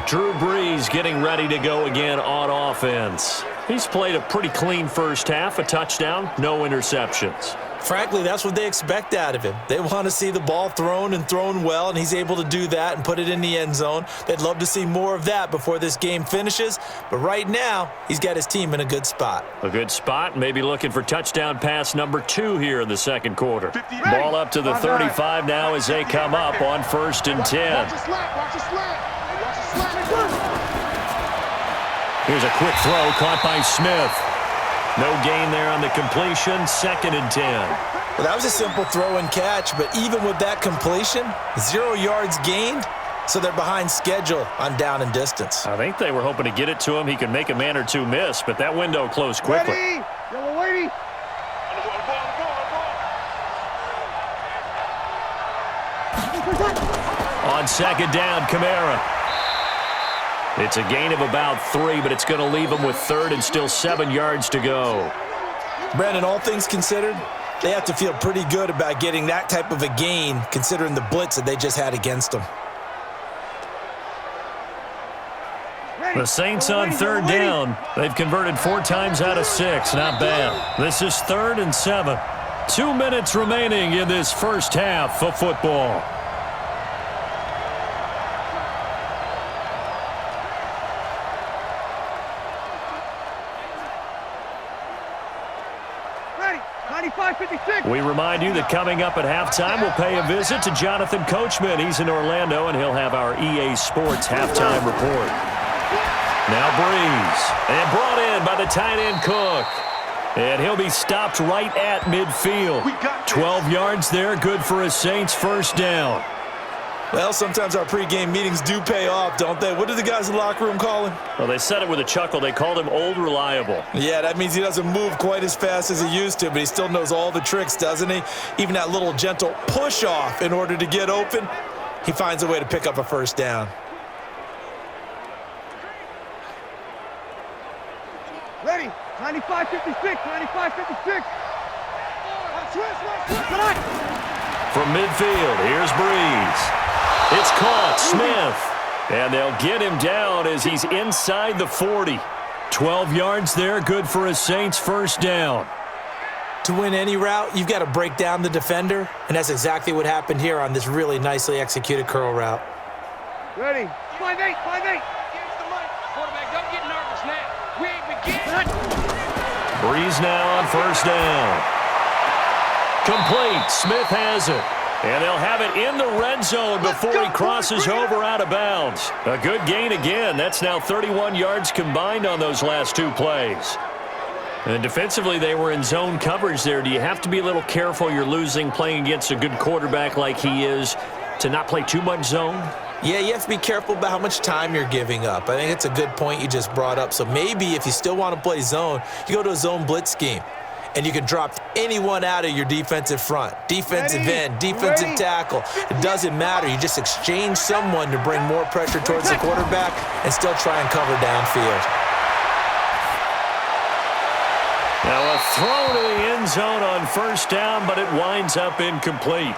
Drew Brees getting ready to go again on offense. He's played a pretty clean first half, a touchdown, no interceptions. Frankly, that's what they expect out of him. They want to see the ball thrown and thrown well, and he's able to do that and put it in the end zone. They'd love to see more of that before this game finishes, but right now, he's got his team in a good spot. A good spot, maybe looking for touchdown pass number 2 here in the second quarter. Ball up to the 35 now as they come up on 1st and 10. Watch the slant. Watch the slant. Watch the slant. Here's a quick throw caught by Smith. No gain there on the completion, 2nd and 10. Well, that was a simple throw and catch, but even with that completion, 0 yards gained, so they're behind schedule on down and distance. I think they were hoping to get it to him. He could make a man or two miss, but that window closed quickly. Ready? Yellow lady. On 2nd down, Kamara. It's a gain of about 3, but it's going to leave him with 3rd and still 7 yards to go. Brandon, all things considered, they have to feel pretty good about getting that type of a gain considering the blitz that they just had against them. The Saints on 3rd down. They've converted 4 times out of 6. Not bad. This is 3rd and 7. 2 minutes remaining in this first half of football. We remind you that coming up at halftime, we'll pay a visit to Jonathan Coachman. He's in Orlando, and he'll have our EA Sports halftime report. Now Brees, and brought in by the tight end Cook. And he'll be stopped right at midfield. 12 yards there, good for a Saints first down. Well, sometimes our pregame meetings do pay off, don't they? What do the guys in the locker room call him? Well, they said it with a chuckle. They called him Old Reliable. Yeah, that means he doesn't move quite as fast as he used to, but he still knows all the tricks, doesn't he? Even that little gentle push-off in order to get open, he finds a way to pick up a first down. Ready? 95-56. 95-56. From midfield, here's Brees. It's caught, Smith. And they'll get him down as he's inside the 40. 12 yards there, good for a Saints first down. To win any route, you've got to break down the defender, and that's exactly what happened here on this really nicely executed curl route. Ready? 5-8, 5-8. Here's the money. Quarterback, don't get nervous now. We ain't beginning. Brees now on first down. Complete. Smith has it. And they'll have it in the red zone before he crosses over out of bounds. A good gain again. That's now 31 yards combined on those last two plays. And defensively, they were in zone coverage there. Do you have to be a little careful you're losing playing against a good quarterback like he is to not play too much zone? Yeah, you have to be careful about how much time you're giving up. I think it's a good point you just brought up. So maybe if you still want to play zone, you go to a zone blitz scheme. And you can drop anyone out of your defensive front. Defensive end, defensive tackle. It doesn't matter. You just exchange someone to bring more pressure towards the quarterback and still try and cover downfield. Now a throw to the end zone on first down, but it winds up incomplete.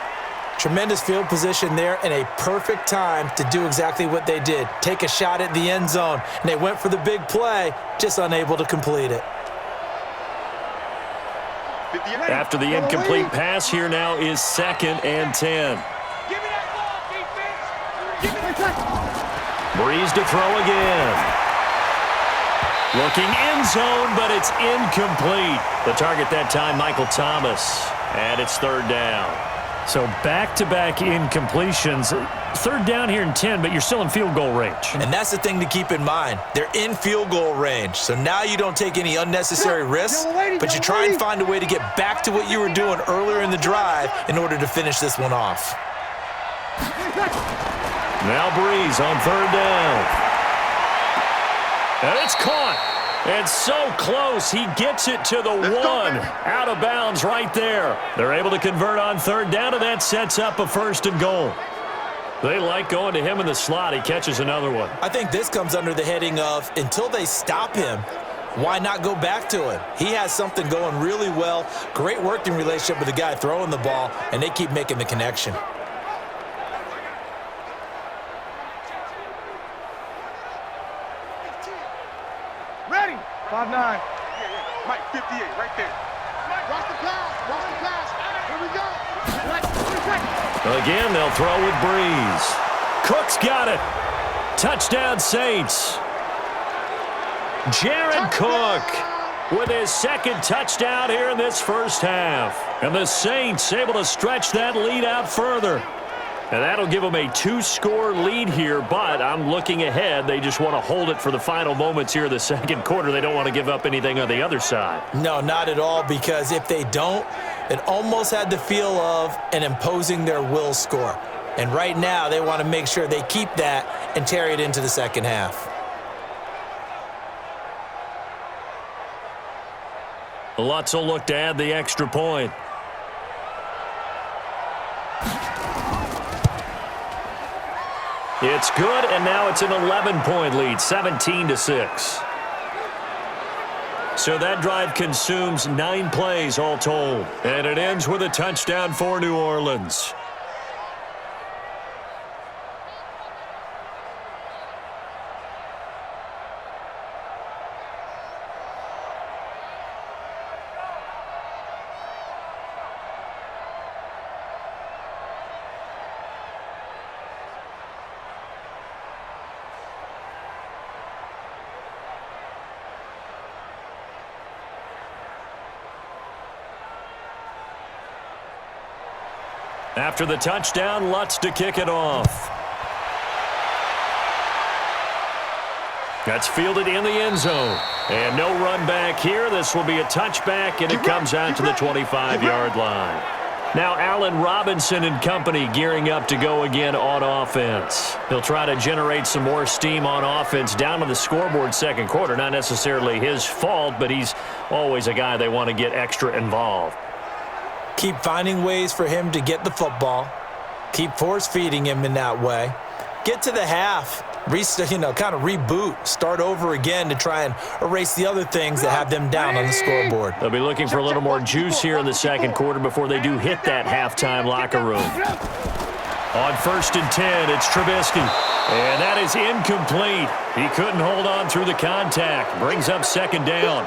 Tremendous field position there and a perfect time to do exactly what they did. Take a shot at the end zone. And they went for the big play, just unable to complete it. After the incomplete pass, here now is 2nd and 10. Give me that ball, defense. Give me that. Brees to throw again. Looking end zone, but it's incomplete. The target that time, Michael Thomas. And it's 3rd down. So back-to-back incompletions. 3rd down here in 10, but you're still in field goal range. And that's the thing to keep in mind. They're in field goal range. So now you don't take any unnecessary risks, but you try and find a way to get back to what you were doing earlier in the drive in order to finish this one off. Now Brees on 3rd down. And it's caught. And so close, he gets it to the 1. Out of bounds right there. They're able to convert on 3rd down, and that sets up a 1st and goal. They like going to him in the slot. He catches another one. I think this comes under the heading of, until they stop him, why not go back to him? He has something going really well. Great working relationship with the guy throwing the ball, and they keep making the connection. Ready? 5-9. Mike, 58, right there. Watch the pass. Watch the pass. Here we go. Again, they'll throw with Brees. Cook's got it. Touchdown, Saints. Jared Cook with his 2nd touchdown here in this first half. And the Saints able to stretch that lead out further. And that'll give them a 2-score lead here, but I'm looking ahead. They just want to hold it for the final moments here of the 2nd quarter. They don't want to give up anything on the other side. No, not at all, because if they don't, it almost had the feel of an imposing their will score. And right now, they want to make sure they keep that and carry it into the 2nd half. Lutz will look to add the extra point. It's good, and now it's an 11-point lead, 17-6. So that drive consumes 9 plays all told, and it ends with a touchdown for New Orleans. After the touchdown, Lutz to kick it off. That's fielded in the end zone. And no run back here. This will be a touchback, and it comes out to the 25-yard line. Now Allen Robinson and company gearing up to go again on offense. He'll try to generate some more steam on offense down to the scoreboard 2nd quarter. Not necessarily his fault, but he's always a guy they want to get extra involved. Keep finding ways for him to get the football. Keep force-feeding him in that way. Get to the half. Kind of reboot. Start over again to try and erase the other things that have them down on the scoreboard. They'll be looking for a little more juice here in the 2nd quarter before they do hit that halftime locker room. On 1st and 10, it's Trubisky. And that is incomplete. He couldn't hold on through the contact. Brings up 2nd down.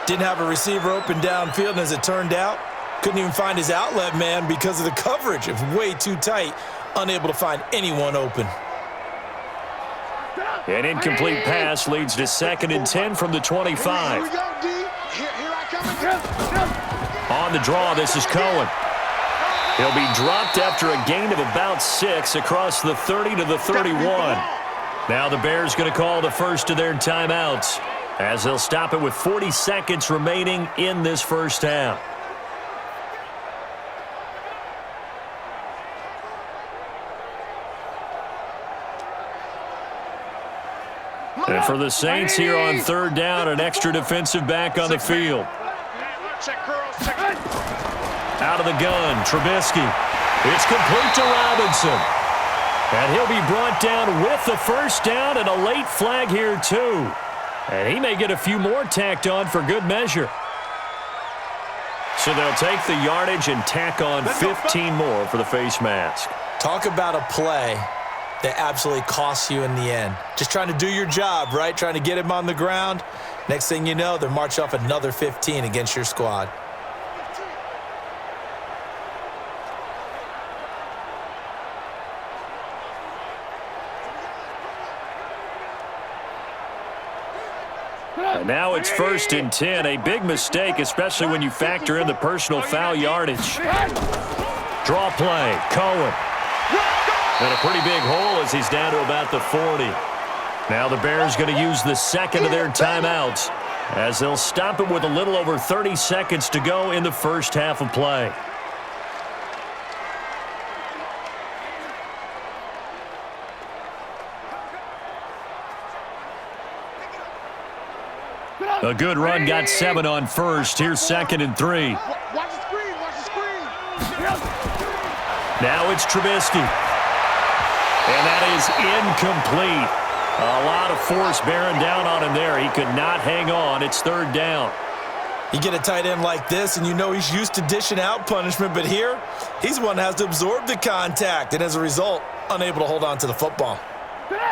Didn't have a receiver open downfield, and as it turned out, couldn't even find his outlet man because of the coverage. It was way too tight, unable to find anyone open. An incomplete pass leads to 2nd and 10 from the 25. Here we go, D. Here I come. On the draw, this is Cohen. He'll be dropped after a gain of about 6 across the 30 to the 31. Now the Bears going to call the first of their timeouts, as they'll stop it with 40 seconds remaining in this first half. And for the Saints here on 3rd down, an extra defensive back on the field. Out of the gun, Trubisky. It's complete to Robinson. And he'll be brought down with the first down and a late flag here too. And he may get a few more tacked on for good measure. So they'll take the yardage and tack on 15 more for the face mask. Talk about a play that absolutely costs you in the end. Just trying to do your job, right? Trying to get him on the ground. Next thing you know, they're marching off another 15 against your squad. And now it's 1st and 10. A big mistake, especially when you factor in the personal foul yardage. Draw play, Cohen. And a pretty big hole as he's down to about the 40. Now the Bears going to use the second of their timeouts, as they'll stop it with a little over 30 seconds to go in the first half of play. A good run got 7 on first. Here's 2nd and 3. Watch the screen. Watch the screen. Now it's Trubisky. And that is incomplete. A lot of force bearing down on him there. He could not hang on. It's 3rd down. You get a tight end like this, and you know he's used to dishing out punishment, but here, he's the one that has to absorb the contact, and as a result, unable to hold on to the football.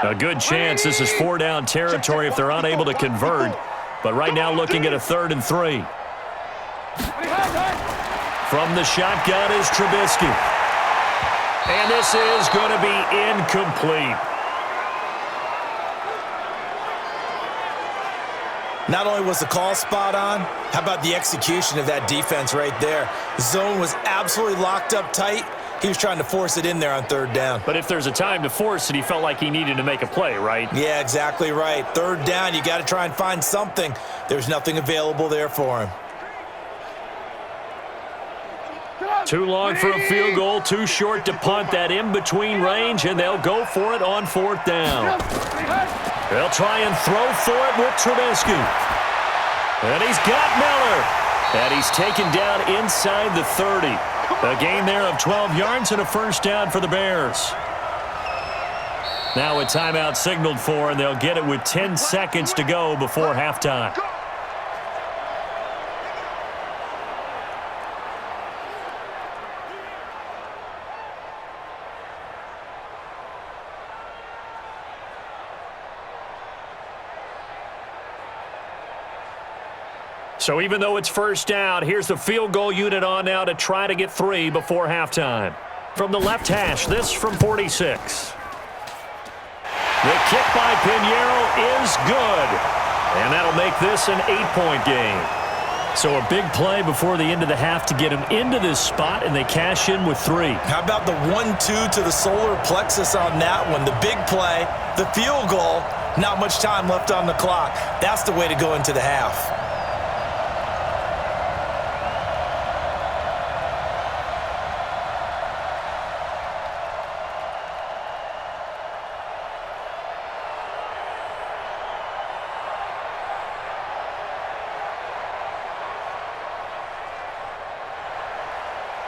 A good chance this is 4-down territory if they're unable to convert. But right now looking at a 3rd and 3. From the shotgun is Trubisky. And this is going to be incomplete. Not only was the call spot on, how about the execution of that defense right there? The zone was absolutely locked up tight. He was trying to force it in there on 3rd down. But if there's a time to force it, he felt like he needed to make a play, right? Yeah, exactly right. 3rd down, you got to try and find something. There's nothing available there for him. Too long for a field goal, too short to punt. That in-between range, and they'll go for it on 4th down. They'll try and throw for it with Trubisky. And he's got Miller. And he's taken down inside the 30. A gain there of 12 yards and a first down for the Bears. Now a timeout signaled for, and they'll get it with 10 seconds to go before halftime. So even though it's first down, here's the field goal unit on now to try to get 3 before halftime. From the left hash, this from 46. The kick by Pinheiro is good. And that'll make this an 8-point game. So a big play before the end of the half to get him into this spot, and they cash in with 3. How about the 1-2 to the solar plexus on that one? The big play, the field goal, not much time left on the clock. That's the way to go into the half.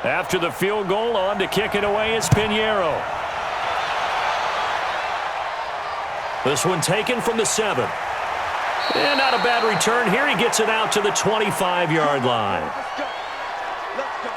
After the field goal, on to kick it away is Pinheiro. This one taken from the 7. And not a bad return here. He gets it out to the 25-yard line. Let's go. Let's go.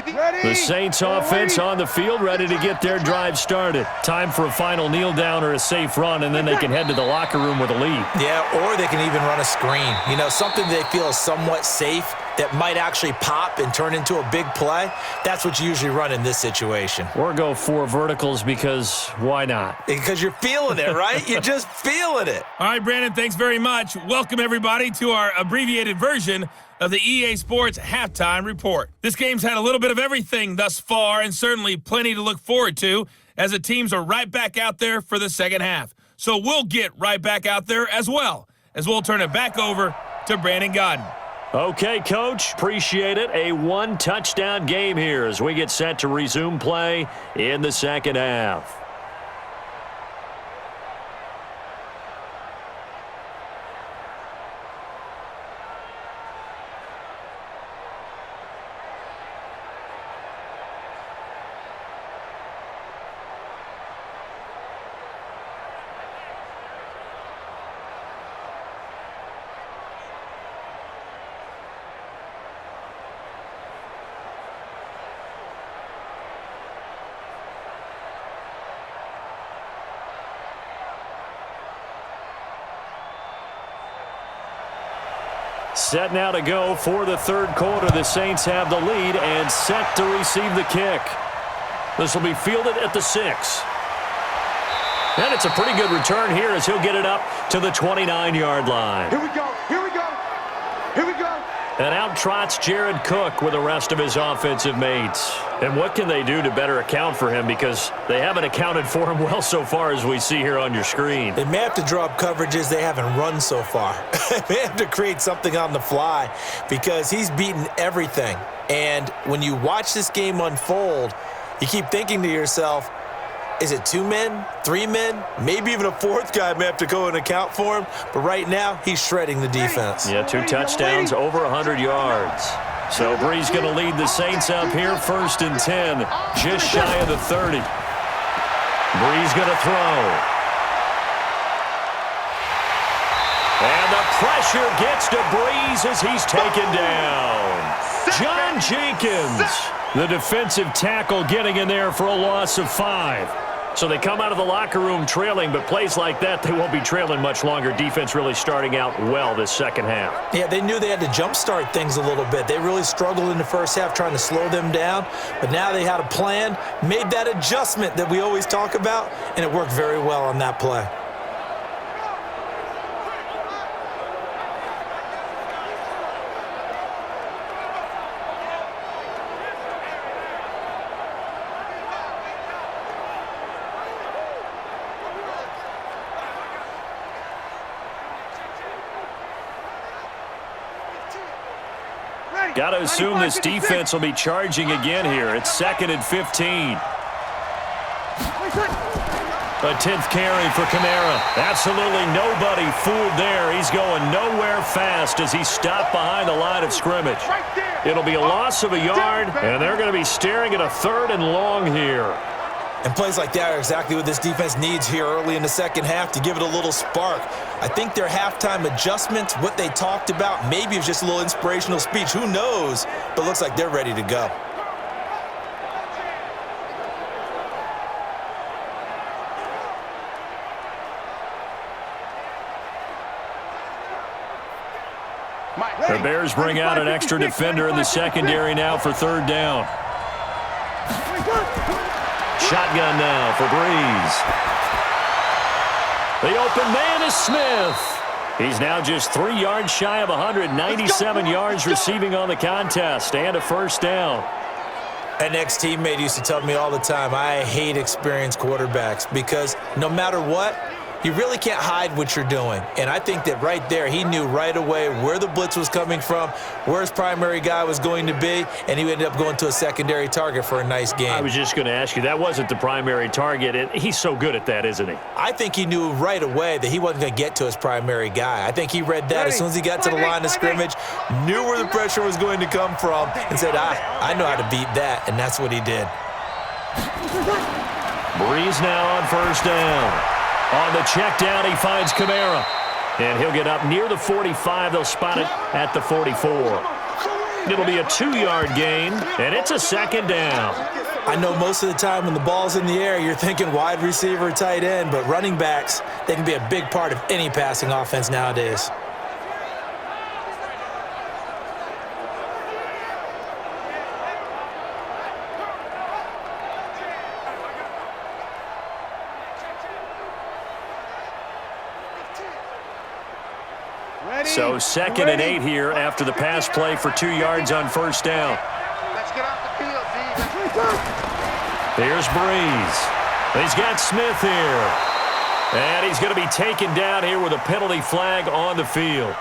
The Saints offense on the field, ready to get their drive started. Time for a final kneel down or a safe run, and then they can head to the locker room with a lead. Yeah, or they can even run a screen. You know, something they feel is somewhat safe that might actually pop and turn into a big play. That's what you usually run in this situation. Or go 4 verticals because why not? Because you're feeling it, right? You're just feeling it. All right, Brandon, thanks very much. Welcome, everybody, to our abbreviated version of the EA Sports Halftime Report. This game's had a little bit of everything thus far, and certainly plenty to look forward to, as the teams are right back out there for the second half. So we'll get right back out there as well, as we'll turn it back over to Brandon Godden. Okay, Coach, appreciate it. A 1-touchdown game here as we get set to resume play in the second half. Set now to go for the third quarter. The Saints have the lead and set to receive the kick. This will be fielded at the 6. And it's a pretty good return here as he'll get it up to the 29-yard line. Here we go. Here we go. Here we go. And out trots Jared Cook with the rest of his offensive mates. And what can they do to better account for him, because they haven't accounted for him well so far, as we see here on your screen. They may have to draw up coverages they haven't run so far. They may have to create something on the fly because he's beaten everything. And when you watch this game unfold, you keep thinking to yourself, is it 2 men, 3 men, maybe even a 4th guy may have to go and account for him. But right now, he's shredding the defense. Yeah, 2 touchdowns, over 100 yards. So Brees going to lead the Saints up here, 1st and 10, just shy of the 30. Brees going to throw. And the pressure gets to Brees as he's taken down. John Jenkins, the defensive tackle, getting in there for a loss of 5. So they come out of the locker room trailing, but plays like that, they won't be trailing much longer. Defense really starting out well this second half. Yeah, they knew they had to jumpstart things a little bit. They really struggled in the first half trying to slow them down, but now they had a plan, made that adjustment that we always talk about, and it worked very well on that play. Got to assume this defense will be charging again here. It's 2nd and 15. A 10th carry for Kamara. Absolutely nobody fooled there. He's going nowhere fast as he's stopped behind the line of scrimmage. It'll be a loss of a yard, and they're going to be staring at a 3rd and long here. And plays like that are exactly what this defense needs here early in the second half to give it a little spark. I think their halftime adjustments, what they talked about, maybe it was just a little inspirational speech. Who knows? But it looks like they're ready to go. The Bears bring out an extra defender in the secondary now for 3rd down. Shotgun now for Brees. The open man is Smith. He's now just 3 yards shy of 197 yards receiving on the contest and a 1st down. An ex-teammate used to tell me all the time, I hate experienced quarterbacks because no matter what, you really can't hide what you're doing. And I think that right there, he knew right away where the blitz was coming from, where his primary guy was going to be, and he ended up going to a secondary target for a nice game. I was just going to ask you, that wasn't the primary target, and he's so good at that, isn't he? I think he knew right away that he wasn't going to get to his primary guy. I think he read that as soon as he got to the line of scrimmage, knew where the pressure was going to come from, and said, I know how to beat that, and that's what he did. Brees now on 1st down. On the check down, he finds Kamara. And he'll get up near the 45. They'll spot it at the 44. It'll be a 2-yard gain, and it's a second down. I know most of the time when the ball's in the air, you're thinking wide receiver, tight end, but running backs, they can be a big part of any passing offense nowadays. So 2nd and 8 here after the pass play for 2 yards on first down. Let's get off the field, D. Here's Brees. He's got Smith here. And he's going to be taken down here with a penalty flag on the field.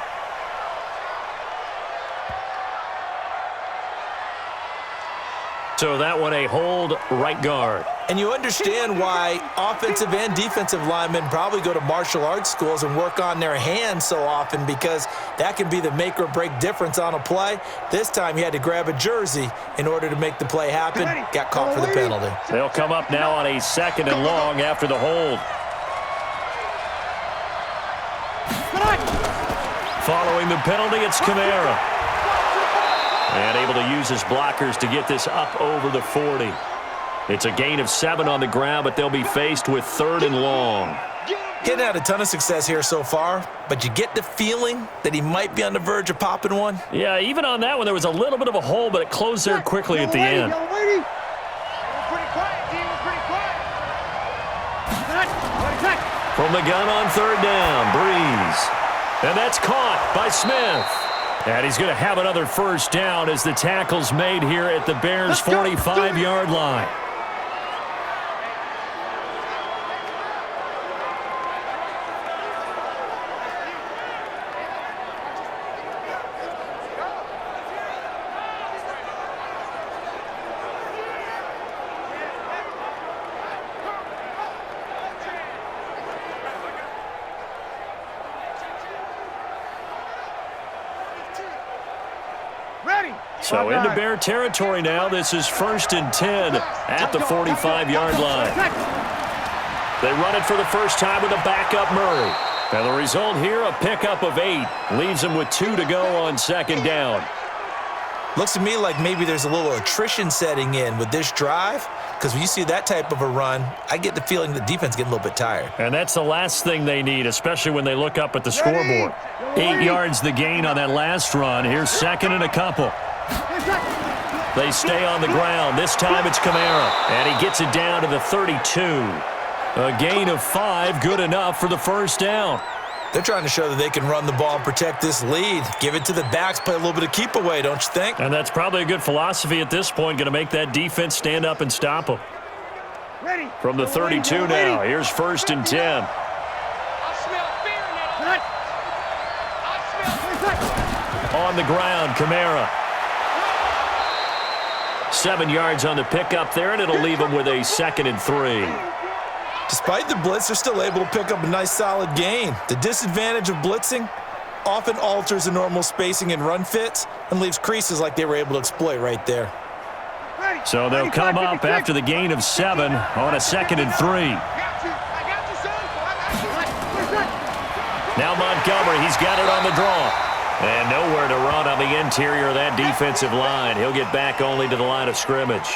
So that one a hold right guard. And you understand why offensive and defensive linemen probably go to martial arts schools and work on their hands so often, because that can be the make or break difference on a play. This time he had to grab a jersey in order to make the play happen. Got caught for the penalty. They'll come up now on a 2nd and long after the hold. Following the penalty, it's Kamara. And able to use his blockers to get this up over the 40. It's a gain of 7 on the ground, but they'll be faced with 3rd and long. Getting had a ton of success here so far, but you get the feeling that he might be on the verge of popping one. Yeah, even on that one, there was a little bit of a hole, but it closed there quickly at the end. We're pretty quiet, D. We're pretty quiet. From the gun on 3rd down, Brees. And that's caught by Smith. And he's going to have another first down as the tackle's made here at the Bears' 45-yard line. So into Bear territory now. This is 1st and 10 at the 45-yard line. They run it for the first time with a backup Murray. And the result here, a pickup of 8. Leaves them with 2 to go on 2nd down. Looks to me like maybe there's a little attrition setting in with this drive, because when you see that type of a run, I get the feeling the defense getting a little bit tired. And that's the last thing they need, especially when they look up at the scoreboard. 8 yards the gain on that last run. Here's 2nd and a couple. They stay on the ground. This time it's Kamara, and he gets it down to the 32. A gain of 5, good enough for the first down. They're trying to show that they can run the ball and protect this lead. Give it to the backs, play a little bit of keep away, don't you think? And that's probably a good philosophy at this point, going to make that defense stand up and stop them. From the 32 now, here's 1st and 10. I smell fear now. I smell On the ground, Kamara. 7 yards on the pickup there, and it'll leave them with a 2nd and 3. Despite the blitz, they're still able to pick up a nice solid gain. The disadvantage of blitzing often alters the normal spacing and run fits and leaves creases like they were able to exploit right there. So they'll come up after the gain of 7 on a 2nd and 3. Now Montgomery, he's got it on the draw. And nowhere to run on the interior of that defensive line. He'll get back only to the line of scrimmage.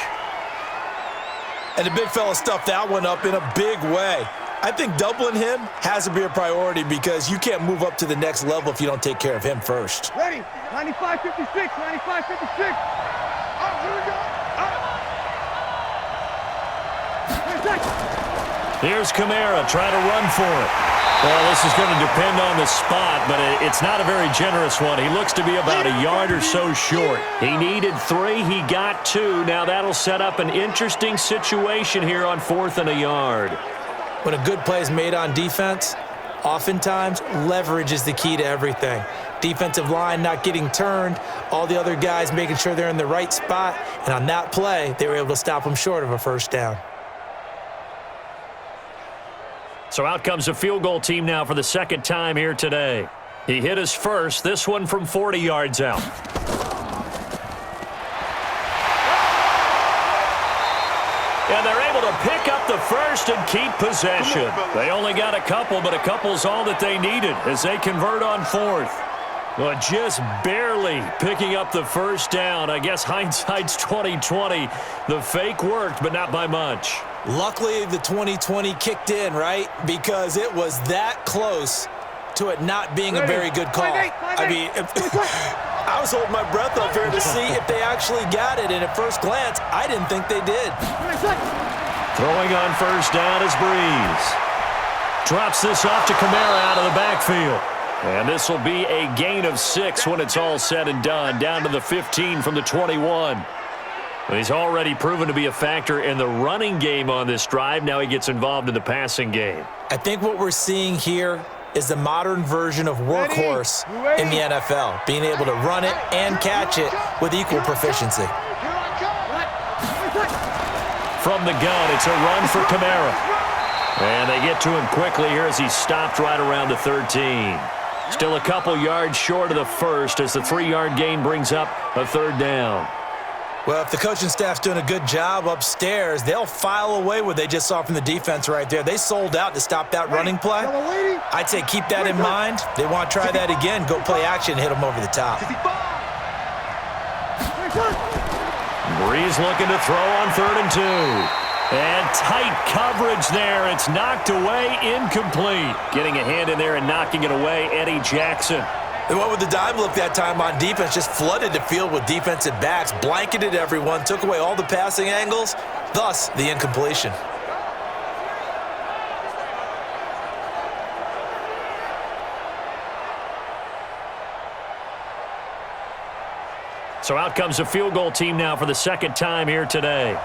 And the big fella stuffed that one up in a big way. I think doubling him has to be a priority, because you can't move up to the next level if you don't take care of him first. Ready? 95-56, 95-56. Oh, here we go. Here's Kamara trying to run for it. Well, this is going to depend on the spot, but it's not a very generous one. He looks to be about a yard or so short. He needed 3. He got 2. Now that'll set up an interesting situation here on 4th and a yard. When a good play is made on defense, oftentimes leverage is the key to everything. Defensive line not getting turned, all the other guys making sure they're in the right spot, and on that play, they were able to stop them short of a first down. So out comes a field goal team now for the 2nd time here today. He hit his first, this one from 40 yards out. And they're able to pick up the first and keep possession. They only got a couple, but a couple's all that they needed as they convert on 4th. Well, just barely picking up the first down. I guess hindsight's 20/20. The fake worked, but not by much. Luckily, the 20/20 kicked in, right? Because it was that close to it not being a very good call. I mean, I was holding my breath up here to see if they actually got it, and at first glance, I didn't think they did. Throwing on first down is Brees. Drops this off to Kamara out of the backfield. And this will be a gain of 6 when it's all said and done, down to the 15 from the 21. He's already proven to be a factor in the running game on this drive. Now he gets involved in the passing game. I think what we're seeing here is the modern version of workhorse in the NFL, being able to run it and catch it with equal proficiency. From the gun, it's a run for Kamara. And they get to him quickly here as he's stopped right around the 13. Still a couple yards short of the first as the 3-yard gain brings up a third down. Well, if the coaching staff's doing a good job upstairs, they'll file away what they just saw from the defense right there. They sold out to stop that running play. I'd say keep that in mind. They want to try that again. Go play action, hit them over the top. Brees looking to throw on 3rd and 2. And tight coverage there. It's knocked away, incomplete. Getting a hand in there and knocking it away, Eddie Jackson. They went with the dime look that time on defense, just flooded the field with defensive backs, blanketed everyone, took away all the passing angles, thus the incompletion. So out comes the field goal team now for the second time here today.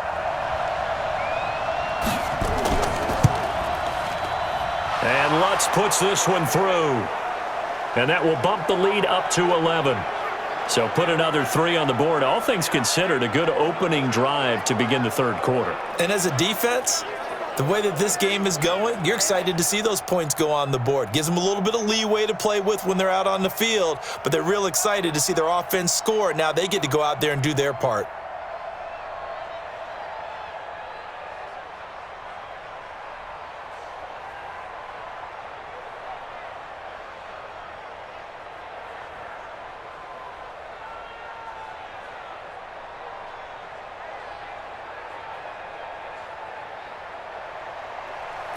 And Lutz puts this one through. And that will bump the lead up to 11. So put another 3 on the board. All things considered, a good opening drive to begin the third quarter. And as a defense, the way that this game is going, you're excited to see those points go on the board. Gives them a little bit of leeway to play with when they're out on the field, but they're real excited to see their offense score. Now they get to go out there and do their part.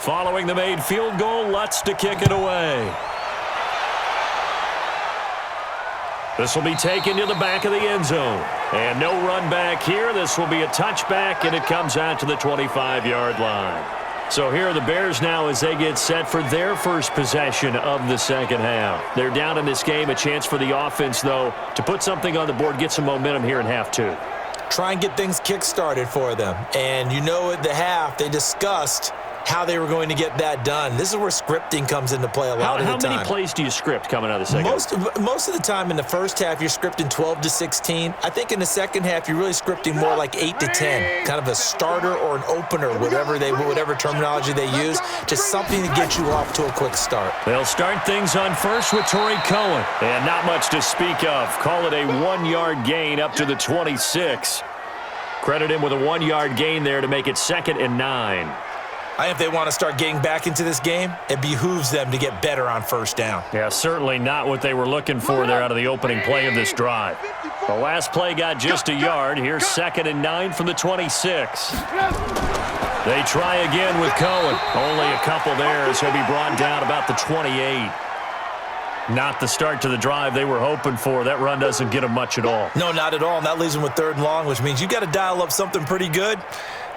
Following the made field goal, Lutz to kick it away. This will be taken to the back of the end zone. And no run back here. This will be a touchback, and it comes out to the 25-yard line. So here are the Bears now as they get set for their first possession of the second half. They're down in this game. A chance for the offense, though, to put something on the board, get some momentum here in half 2. Try and get things kick-started for them. And you know at the half, they discussed how they were going to get that done. This is where scripting comes into play a lot of the time. How many plays do you script coming out of the second half? Most of the time in the first half, you're scripting 12 to 16. I think in the second half, you're really scripting more like 8 to 10, kind of a starter or an opener, whatever terminology they use, just something to get you off to a quick start. They'll start things on first with Torrey Cohen, and not much to speak of. Call it a 1-yard gain up to the 26. Credit him with a 1-yard gain there to make it 2nd and 9. If they want to start getting back into this game, it behooves them to get better on first down. Yeah, certainly not what they were looking for there out of the opening play of this drive. The last play got just a yard. Here's 2nd and 9 from the 26. They try again with Cohen. Only a couple there as he'll be brought down about the 28. Not the start to the drive they were hoping for. That run doesn't get them much at all. No, not at all. And that leaves them with 3rd and long, which means you've got to dial up something pretty good.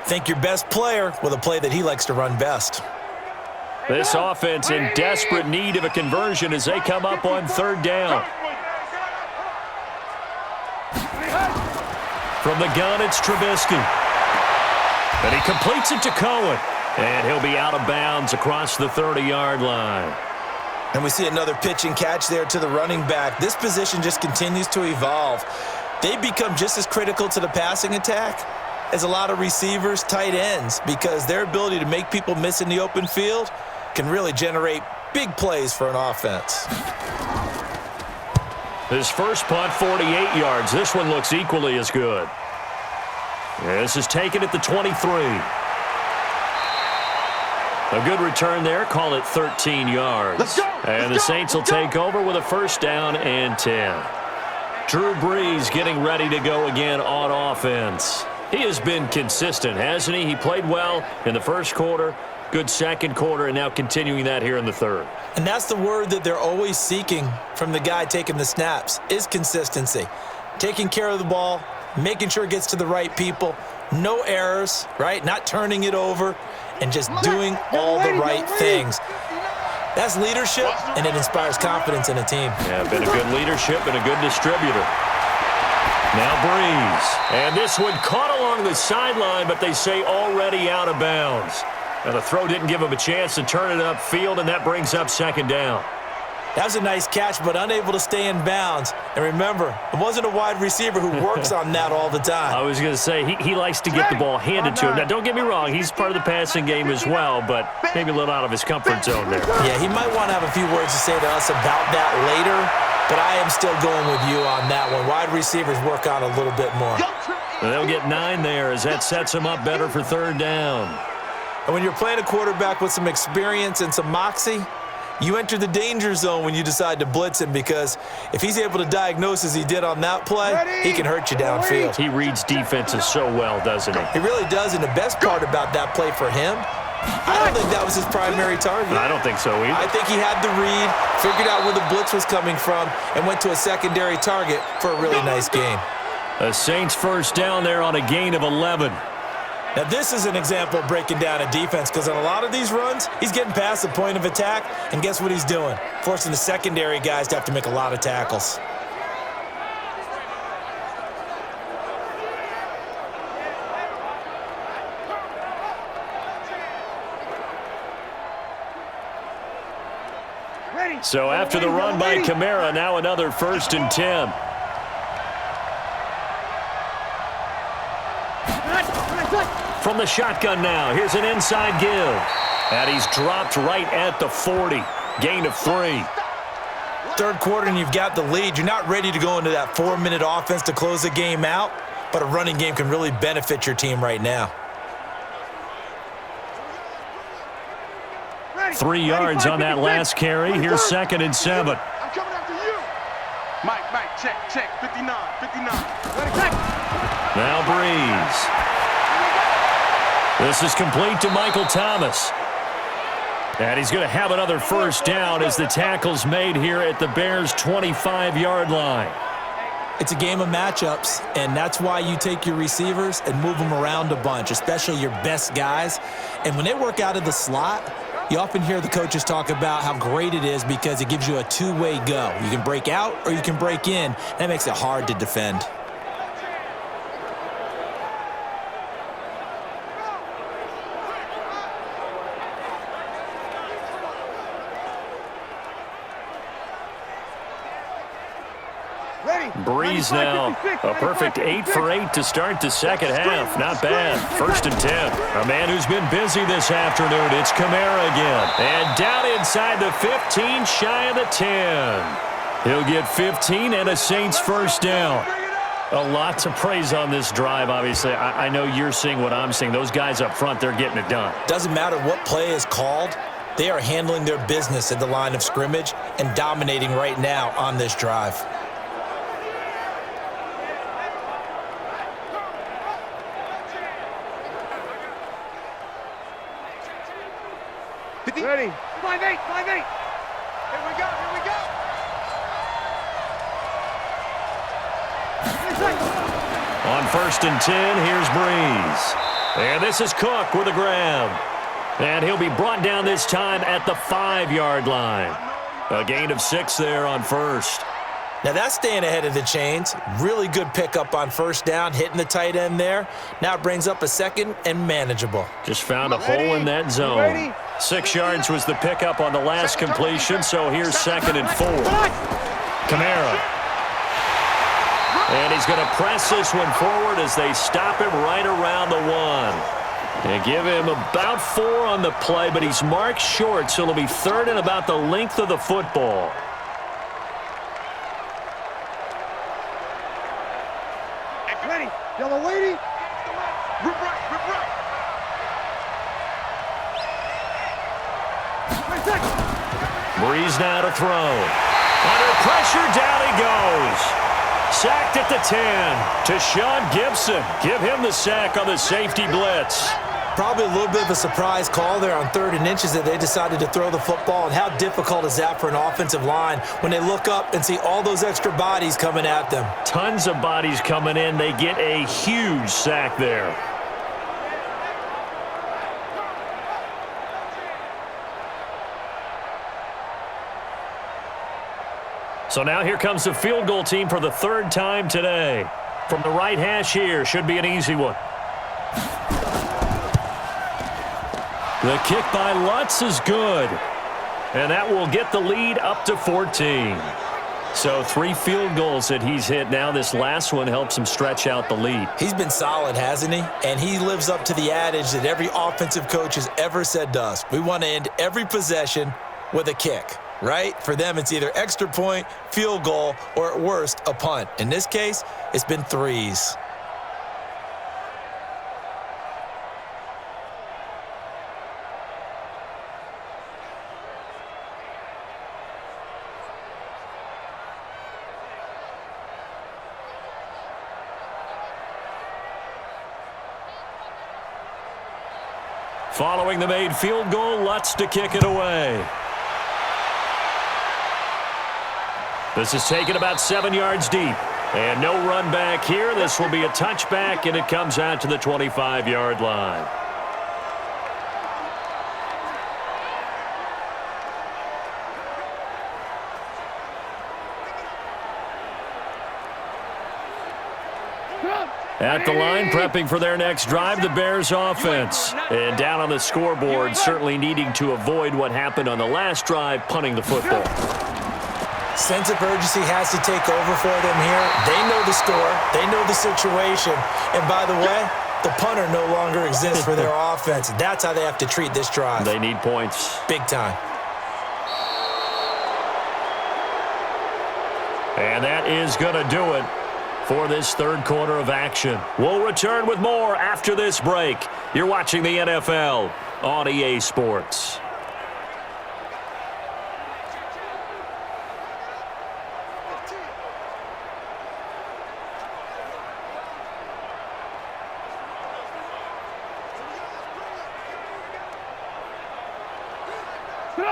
Think your best player with a play that he likes to run best. This offense in desperate need of a conversion as they come up on 3rd down. From the gun, it's Trubisky. And he completes it to Cohen. And he'll be out of bounds across the 30-yard line. And we see another pitch and catch there to the running back. This position just continues to evolve. They become just as critical to the passing attack as a lot of receivers, tight ends, because their ability to make people miss in the open field can really generate big plays for an offense. His first punt, 48 yards. This one looks equally as good. This is taken at the 23. A good return there. Call it 13 yards. Let's go. And the Saints will take over with a first down and 10. Drew Brees getting ready to go again on offense. He has been consistent, hasn't he? He played well in the first quarter, good second quarter, and now continuing that here in the third. And that's the word that they're always seeking from the guy taking the snaps, is consistency. Taking care of the ball, making sure it gets to the right people, no errors, right? Not turning it over, and just doing all the right things. That's leadership, and it inspires confidence in a team. Yeah, been a good leadership and a good distributor. Now Brees. And this one caught along the sideline, but they say already out of bounds. Now the throw didn't give him a chance to turn it upfield, and that brings up second down. That was a nice catch, but unable to stay in bounds. And remember, it wasn't a wide receiver who works on that all the time. I was going to say, he likes to get the ball handed to him. Now, don't get me wrong, he's part of the passing game as well, but maybe a little out of his comfort zone there. Yeah, he might want to have a few words to say to us about that later, but I am still going with you on that one. Wide receivers work on a little bit more. And they'll get 9 there as that sets him up better for third down. And when you're playing a quarterback with some experience and some moxie, you enter the danger zone when you decide to blitz him, because if he's able to diagnose as he did on that play, he can hurt you downfield. He reads defenses so well, doesn't he? He really does, and the best part about that play for him, I don't think that was his primary target. I don't think so either. I think he had the read, figured out where the blitz was coming from, and went to a secondary target for a really nice gain. The Saints first down there on a gain of 11. Now, this is an example of breaking down a defense, because on a lot of these runs, he's getting past the point of attack, and guess what he's doing? Forcing the secondary guys to have to make a lot of tackles. So after the run by Kamara, now another 1st and 10. From the shotgun now, here's an inside give. And he's dropped right at the 40. Gain of 3. Third quarter and you've got the lead. You're not ready to go into that 4-minute offense to close the game out, but a running game can really benefit your team right now. 3 yards on that last carry. Here's 2nd and 7. I'm coming after you. Mike, check. 59. Now Brees. This is complete to Michael Thomas. And he's going to have another first down as the tackle's made here at the Bears' 25-yard line. It's a game of matchups, and that's why you take your receivers and move them around a bunch, especially your best guys. And when they work out of the slot, you often hear the coaches talk about how great it is because it gives you a two-way go. You can break out or you can break in. That makes it hard to defend. Brees now, a perfect 8 for 8 to start the second half. Not bad. 1st and 10. A man who's been busy this afternoon. It's Kamara again. And down inside the 15, shy of the 10. He'll get 15 and a Saints first down. A lot to praise on this drive, obviously. I know you're seeing what I'm seeing. Those guys up front, they're getting it done. Doesn't matter what play is called. They are handling their business at the line of scrimmage and dominating right now on this drive. Ready. 5-8. Here we go. On 1st and 10, here's Brees. And this is Cook with a grab. And he'll be brought down this time at the 5-yard line. A gain of 6 there on 1st. Now that's staying ahead of the chains. Really good pickup on 1st down, hitting the tight end there. Now it brings up a 2nd and manageable. Just found a hole in that zone. 6 yards was the pickup on the last completion, so here's 2nd and 4. Kamara. And he's going to press this one forward as they stop him right around the 1. They give him about 4 on the play, but he's marked short, so it'll be 3rd and about the length of the football. Ready. Yellow lady. Rip right. Brees now to throw. Under pressure, down he goes. Sacked at the 10 to Sean Gibson. Give him the sack on the safety blitz. Probably a little bit of a surprise call there on 3rd and inches that they decided to throw the football. And how difficult is that for an offensive line when they look up and see all those extra bodies coming at them? Tons of bodies coming in. They get a huge sack there. So now here comes the field goal team for the 3rd time today. From the right hash here, should be an easy one. The kick by Lutz is good. And that will get the lead up to 14. So 3 field goals that he's hit now. This last one helps him stretch out the lead. He's been solid, hasn't he? And he lives up to the adage that every offensive coach has ever said to us. We want to end every possession with a kick, right? For them, it's either extra point, field goal, or at worst, a punt. In this case, it's been 3s. Following the made field goal, Lutz to kick it away. This is taken about 7 yards deep. And no run back here. This will be a touchback, and it comes out to the 25-yard line. At the line, prepping for their next drive, the Bears offense. And down on the scoreboard, certainly needing to avoid what happened on the last drive, punting the football. Sense of urgency has to take over for them here. They know the score. They know the situation. And by the way, the punter no longer exists for their offense. That's how they have to treat this drive. They need points. Big time. And that is going to do it for this 3rd quarter of action. We'll return with more after this break. You're watching the NFL on EA Sports.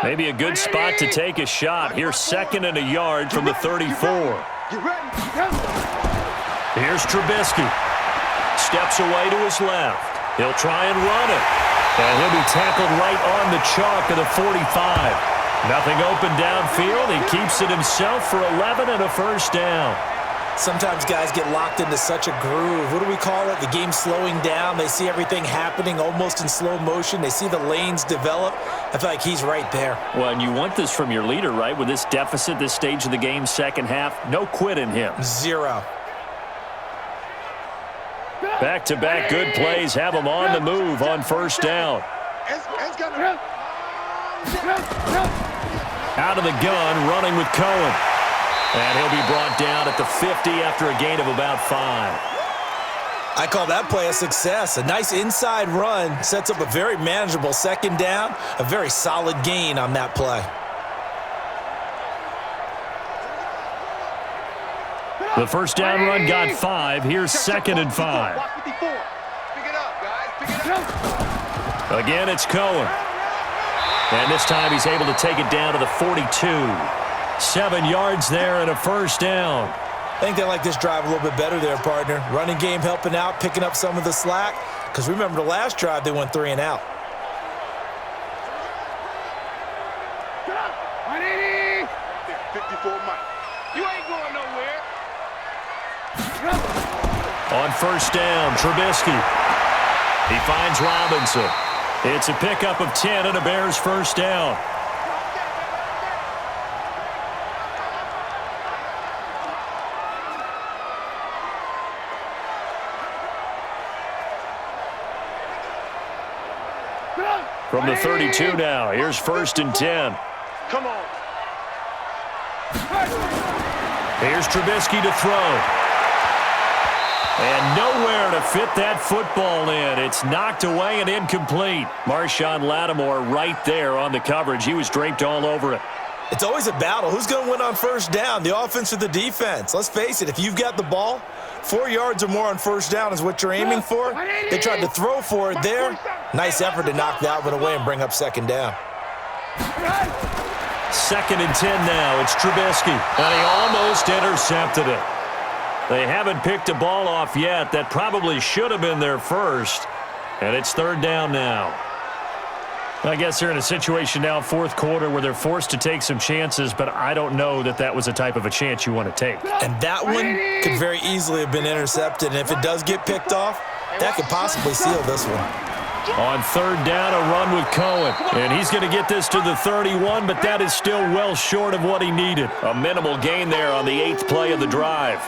Maybe a good spot to take a shot. Here's 2nd and a yard from the 34. Here's Trubisky. Steps away to his left. He'll try and run it. And he'll be tackled right on the chalk of the 45. Nothing open downfield. He keeps it himself for 11 and a first down. Sometimes guys get locked into such a groove. What do we call it? The game slowing down. They see everything happening almost in slow motion. They see the lanes develop. I feel like he's right there. Well, and you want this from your leader, right? With this deficit, this stage of the game, second half, no quit in him. 0. Back-to-back good plays have him on the move on first down. Out of the gun, running with Cohen. And he'll be brought down at the 50 after a gain of about 5. I call that play a success. A nice inside run sets up a very manageable 2nd down. A very solid gain on that play. The first down run got 5. Here's 2nd and 5. Again, it's Cohen. And this time he's able to take it down to the 42. 7 yards there and a first down. I think they like this drive a little bit better there, partner. Running game helping out, picking up some of the slack. Because remember the last drive, they went 3 and out. You ain't going nowhere. On first down, Trubisky. He finds Robinson. It's a pickup of 10 and a Bears first down. From the 32 now, here's 1st and 10. Come on. Here's Trubisky to throw. And nowhere to fit that football in. It's knocked away and incomplete. Marshawn Lattimore right there on the coverage. He was draped all over it. It's always a battle. Who's going to win on first down, the offense or the defense? Let's face it, if you've got the ball, 4 yards or more on first down is what you're aiming for. They tried to throw for it there. Nice effort to knock that one away and bring up second down. 2nd and 10 now. It's Trubisky, and he almost intercepted it. They haven't picked a ball off yet. That probably should have been their first, and it's 3rd down now. I guess they're in a situation now, 4th quarter, where they're forced to take some chances, but I don't know that that was the type of a chance you want to take. And that one could very easily have been intercepted, and if it does get picked off, that could possibly seal this one. On 3rd down, a run with Cohen. And he's going to get this to the 31, but that is still well short of what he needed. A minimal gain there on the 8th play of the drive.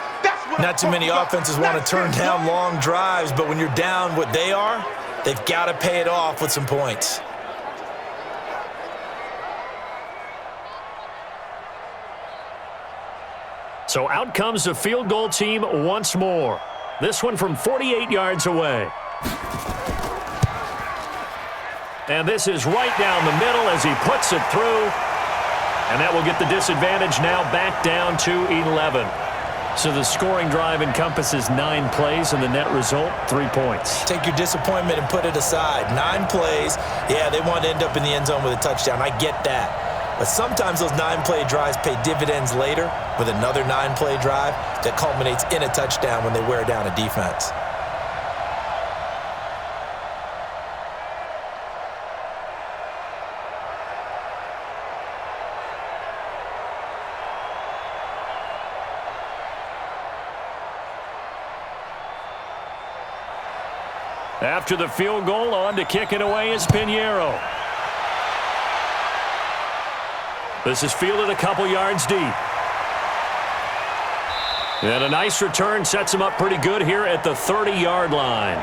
Not too many offenses want to turn down long drives, but when you're down what they are, they've got to pay it off with some points. So out comes the field goal team once more. This one from 48 yards away. And this is right down the middle as he puts it through. And that will get the disadvantage now back down to 11. So the scoring drive encompasses 9 plays, and the net result, 3 points. Take your disappointment and put it aside. 9 plays. Yeah, they want to end up in the end zone with a touchdown. I get that. But sometimes those 9-play drives pay dividends later with another 9-play drive that culminates in a touchdown when they wear down a defense. After the field goal, on to kick it away is Pinheiro. This is fielded a couple yards deep. And a nice return sets him up pretty good here at the 30-yard line.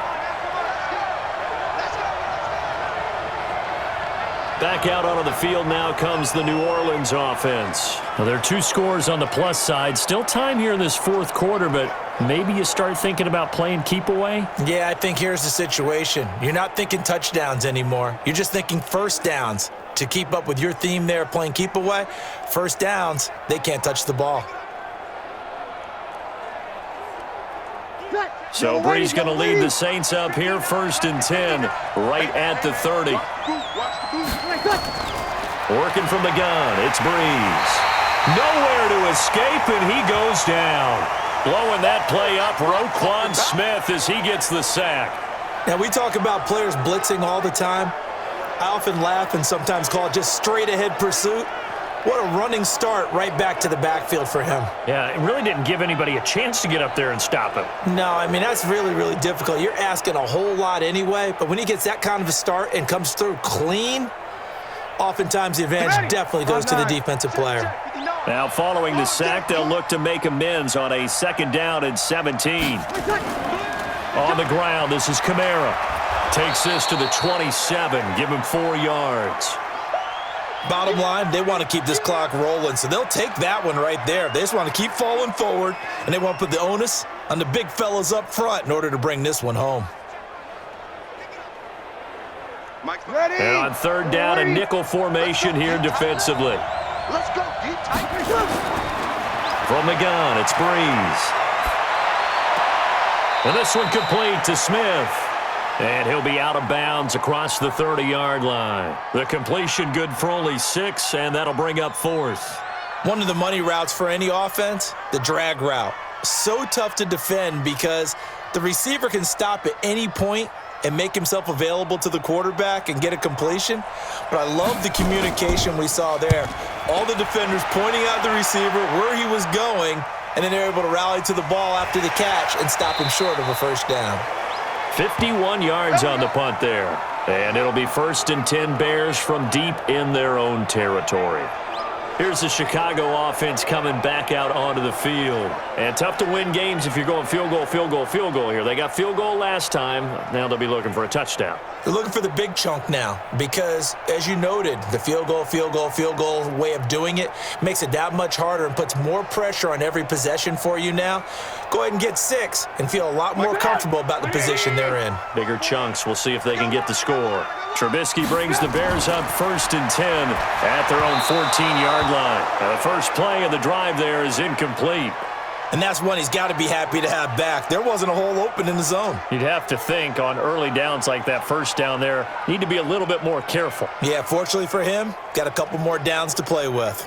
Back out onto the field now comes the New Orleans offense. Well, there are 2 scores on the plus side. Still time here in this 4th quarter, but maybe you start thinking about playing keep away? Yeah, I think here's the situation. You're not thinking touchdowns anymore. You're just thinking first downs. To keep up with your theme there, playing keep away, first downs, they can't touch the ball. So Brees going to lead the Saints up here, 1st and 10, right at the 30. Working from the gun, it's Brees. Nowhere to escape, and he goes down. Blowing that play up, Roquan Smith as he gets the sack. Now, we talk about players blitzing all the time. I often laugh and sometimes call it just straight-ahead pursuit. What a running start right back to the backfield for him. Yeah, it really didn't give anybody a chance to get up there and stop him. No, I mean, that's really, really difficult. You're asking a whole lot anyway, but when he gets that kind of a start and comes through clean, oftentimes the advantage definitely goes to the defensive player. Now, following the sack, they'll look to make amends on a 2nd down and 17. On the ground, this is Kamara. Takes this to the 27, give him 4 yards. Bottom line, they want to keep this clock rolling, so they'll take that one right there. They just want to keep falling forward, and they want to put the onus on the big fellas up front in order to bring this one home. And on 3rd down, a nickel formation here defensively. Let's go. Deep tight. From the gun, it's Brees. And this one complete to Smith. And he'll be out of bounds across the 30-yard line. The completion good for only 6, and that'll bring up 4th. One of the money routes for any offense, the drag route. So tough to defend because the receiver can stop at any point and make himself available to the quarterback and get a completion. But I love the communication we saw there. All the defenders pointing out the receiver, where he was going, and then they're able to rally to the ball after the catch and stop him short of a first down. 51 yards on the punt there. And it'll be 1st and 10 Bears from deep in their own territory. Here's the Chicago offense coming back out onto the field. And tough to win games if you're going field goal, field goal, field goal here. They got field goal last time. Now they'll be looking for a touchdown. They're looking for the big chunk now because, as you noted, the field goal way of doing it makes it that much harder and puts more pressure on every possession for you now. Go ahead and get 6 and feel a lot more comfortable about the position they're in. Bigger chunks. We'll see if they can get the score. Trubisky brings the Bears up 1st and 10 at their own 14-yard line. Now, the first play of the drive there is incomplete. And that's one he's got to be happy to have back. There wasn't a hole open in the zone. You'd have to think on early downs like that first down there, need to be a little bit more careful. Yeah, fortunately for him, got a couple more downs to play with.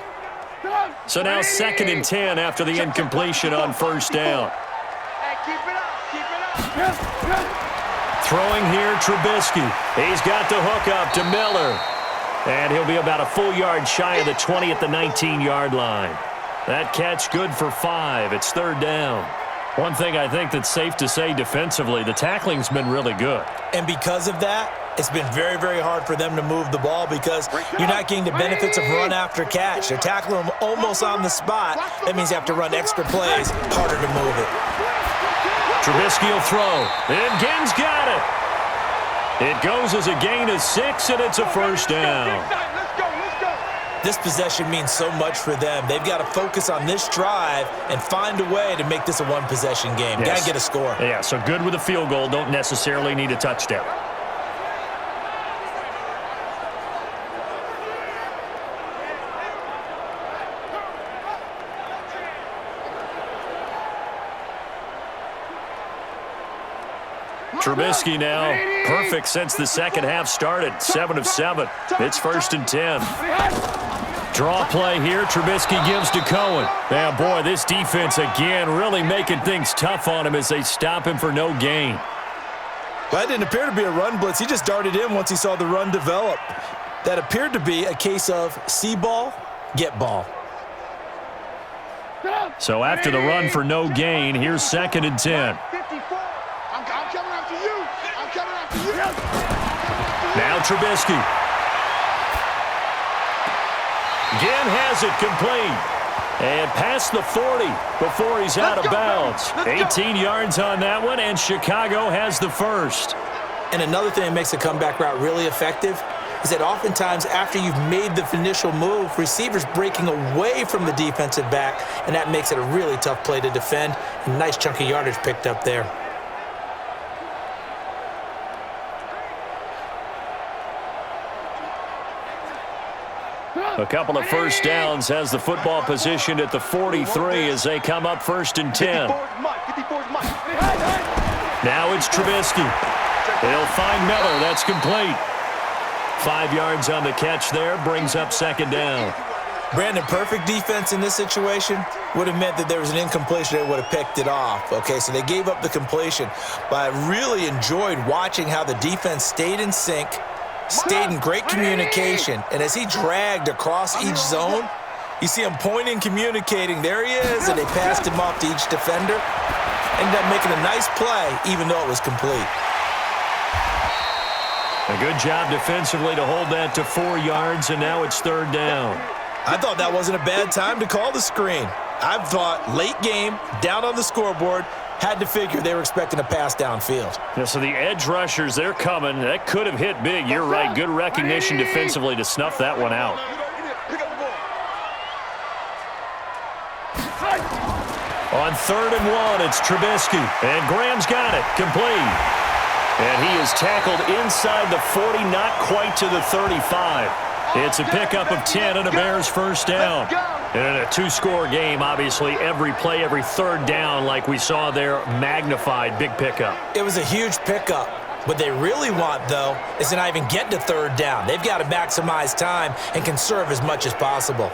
So now 2nd and 10 after the incompletion on first down. Hey, keep it up. Throwing here, Trubisky. He's got the hook up to Miller. And he'll be about a full yard shy of the 20 at the 19-yard line. That catch good for 5. It's 3rd down. One thing I think that's safe to say defensively, the tackling's been really good. And because of that, it's been very, very hard for them to move the ball because you're not getting the benefits of run after catch. They're tackling them almost on the spot. That means you have to run extra plays, harder to move it. Trubisky will throw. And Ginn's got it. It goes as a gain of 6, and it's a first down. This possession means so much for them. They've got to focus on this drive and find a way to make this a one-possession game. Yes. Got to get a score. Yeah, so good with a field goal. Don't necessarily need a touchdown. Trubisky now, perfect since the second half started. 7 of 7. It's 1st and 10. Draw play here. Trubisky gives to Cohen. Now, boy, this defense again really making things tough on him as they stop him for no gain. Well, that didn't appear to be a run blitz. He just darted in once he saw the run develop. That appeared to be a case of see ball, get ball. So after the run for no gain, here's 2nd and 10. I'm coming after you. I'm coming after you. Now Trubisky. Ginn has it complete. And past the 40 before he's out of bounds. 18 yards on that one, and Chicago has the first. And another thing that makes the comeback route really effective is that oftentimes after you've made the initial move, receivers breaking away from the defensive back, and that makes it a really tough play to defend. A nice chunk of yardage picked up there. A couple of first downs has the football positioned at the 43 as they come up 1st and 10. Now it's Trubisky. He'll find Miller. That's complete. 5 yards on the catch there, brings up 2nd down. Brandon, perfect defense in this situation would have meant that there was an incompletion that would have picked it off. Okay, so they gave up the completion. But I really enjoyed watching how the defense stayed in sync, stayed in great communication, and as he dragged across each zone, you see him pointing, communicating. There he is, and they passed him off to each defender. Ended up making a nice play, even though it was complete. A good job defensively to hold that to 4 yards, and now it's 3rd down. I thought that wasn't a bad time to call the screen. I thought late game, down on the scoreboard, had to figure they were expecting a pass downfield. Yeah, so the edge rushers, they're coming. That could have hit big. You're right. Good recognition defensively to snuff that one out. On 3rd and 1, it's Trubisky. And Graham's got it. Complete. And he is tackled inside the 40, not quite to the 35. It's a pickup of 10 and a Bears first down. And in a 2-score game, obviously, every play, every 3rd down, like we saw there, magnified, big pickup. It was a huge pickup. What they really want, though, is to not even get to 3rd down. They've got to maximize time and conserve as much as possible.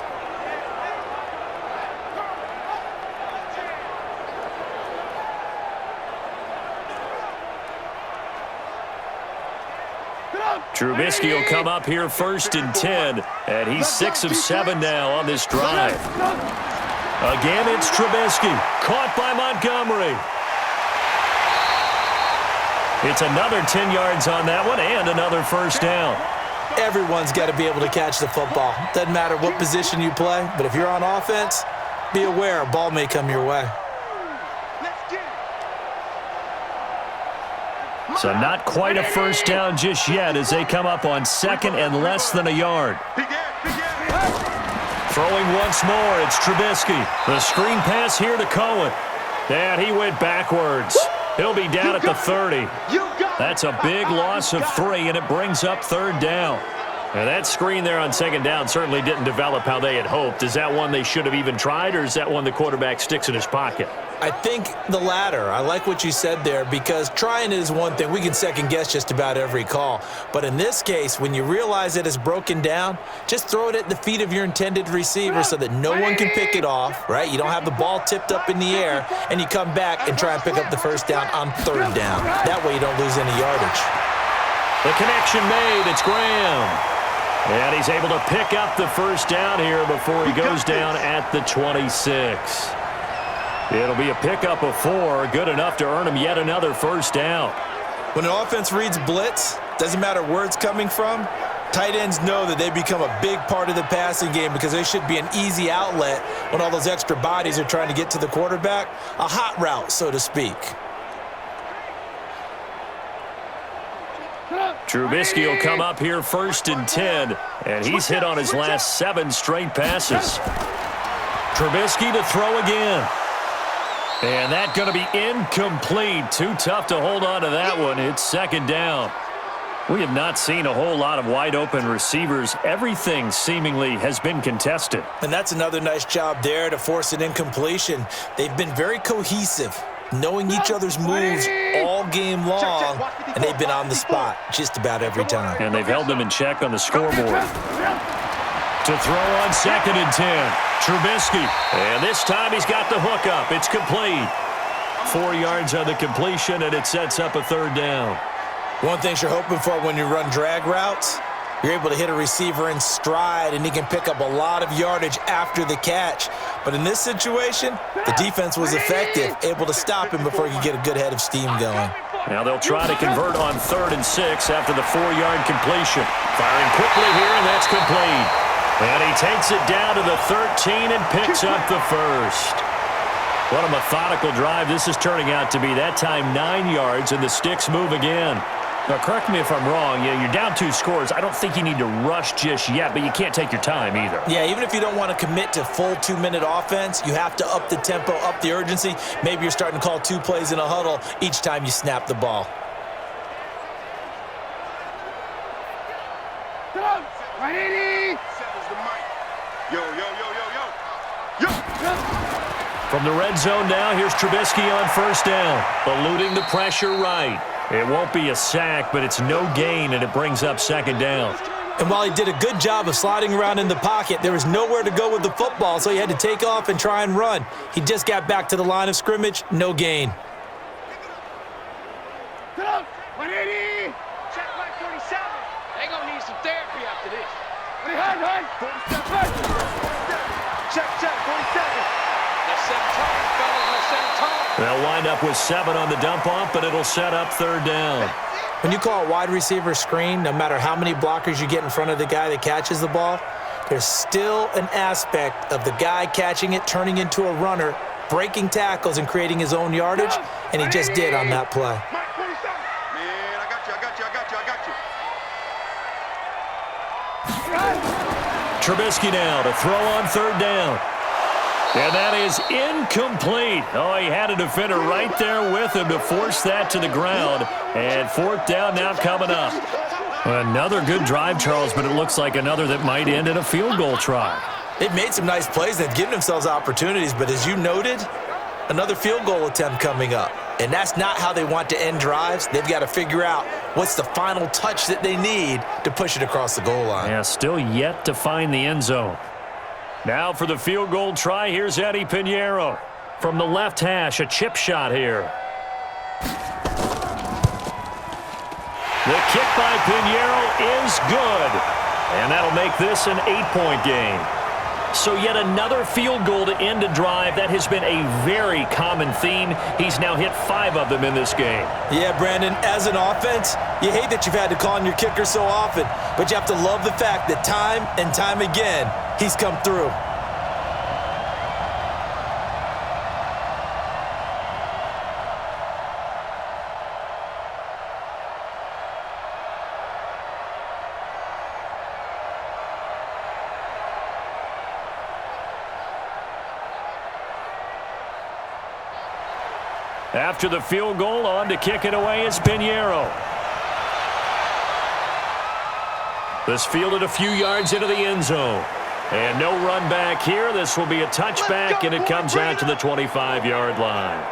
Trubisky will come up here 1st and 10, and he's 6 of 7 now on this drive. Again, it's Trubisky, caught by Montgomery. It's another 10 yards on that one and another first down. Everyone's got to be able to catch the football. Doesn't matter what position you play, but if you're on offense, be aware a ball may come your way. So not quite a first down just yet as they come up on second and less than a yard. Throwing once more, it's Trubisky. The screen pass here to Cohen. And he went backwards. He'll be down at the 30. That's a big loss of 3, and it brings up third down. Now that screen there on second down certainly didn't develop how they had hoped. Is that one they should have even tried, or is that one the quarterback sticks in his pocket? I think the latter. I like what you said there because trying is one thing. We can second guess just about every call. But in this case, when you realize that it's broken down, just throw it at the feet of your intended receiver so that no one can pick it off, right? You don't have the ball tipped up in the air, and you come back and try and pick up the first down on third down. That way you don't lose any yardage. The connection made. It's Graham. And he's able to pick up the first down here before he goes down at the 26. It'll be a pickup of 4, good enough to earn him yet another first down. When an offense reads blitz, doesn't matter where it's coming from, tight ends know that they become a big part of the passing game because they should be an easy outlet when all those extra bodies are trying to get to the quarterback. A hot route, so to speak. Trubisky will come up here first and 10, and he's hit on his last 7 straight passes. Trubisky to throw again. And that's going to be incomplete. Too tough to hold on to that one. It's second down. We have not seen a whole lot of wide-open receivers. Everything seemingly has been contested. And that's another nice job there to force an incompletion. They've been very cohesive, knowing each other's moves all game long, and they've been on the spot just about every time. And they've held them in check on the scoreboard. To throw on second and 10. Trubisky. And this time he's got the hook up. It's complete. 4 yards on the completion, and it sets up a third down. One thing you're hoping for when you run drag routes, you're able to hit a receiver in stride, and he can pick up a lot of yardage after the catch. But in this situation, the defense was effective, able to stop him before he could get a good head of steam going. Now they'll try to convert on 3rd and 6 after the 4-yard completion. Firing quickly here, and that's complete. And he takes it down to the 13 and picks up the first. What a methodical drive this is turning out to be. That time 9 yards, and the sticks move again. Now, correct me if I'm wrong. You're down 2 scores. I don't think you need to rush just yet, but you can't take your time either. Yeah, even if you don't want to commit to full 2-minute offense, you have to up the tempo, up the urgency. Maybe you're starting to call 2 plays in a huddle each time you snap the ball. From the red zone now, here's Trubisky on first down. Eluding the pressure right. It won't be a sack, but it's no gain, and it brings up second down. And while he did a good job of sliding around in the pocket, there was nowhere to go with the football, so he had to take off and try and run. He just got back to the line of scrimmage, no gain. Check 147. They're going to need some therapy after this. Check, 47. Let's set a tone, fellas. Let's set a tone. They'll wind up with 7 on the dump-off, but it'll set up third down. When you call a wide receiver screen, no matter how many blockers you get in front of the guy that catches the ball, there's still an aspect of the guy catching it, turning into a runner, breaking tackles and creating his own yardage, and he just did on that play. Man, I got you. Trubisky now to throw on third down. And that is incomplete. Oh, he had a defender right there with him to force that to the ground. And fourth down now coming up. Another good drive, Charles, but it looks like another that might end in a field goal try. They've made some nice plays. They've given themselves opportunities, but as you noted, another field goal attempt coming up. And that's not how they want to end drives. They've got to figure out what's the final touch that they need to push it across the goal line. Yeah, still yet to find the end zone. Now for the field goal try, here's Eddie Pinheiro. From the left hash, a chip shot here. The kick by Pinheiro is good. And that'll make this an 8-point game. So yet another field goal to end a drive. That has been a very common theme. He's now hit 5 of them in this game. Yeah, Brandon, as an offense, you hate that you've had to call on your kicker so often, but you have to love the fact that time and time again, he's come through. After the field goal, on to kick it away is Pinheiro. This fielded a few yards into the end zone. And no run back here. This will be a touchback, and it comes out to the 25-yard line.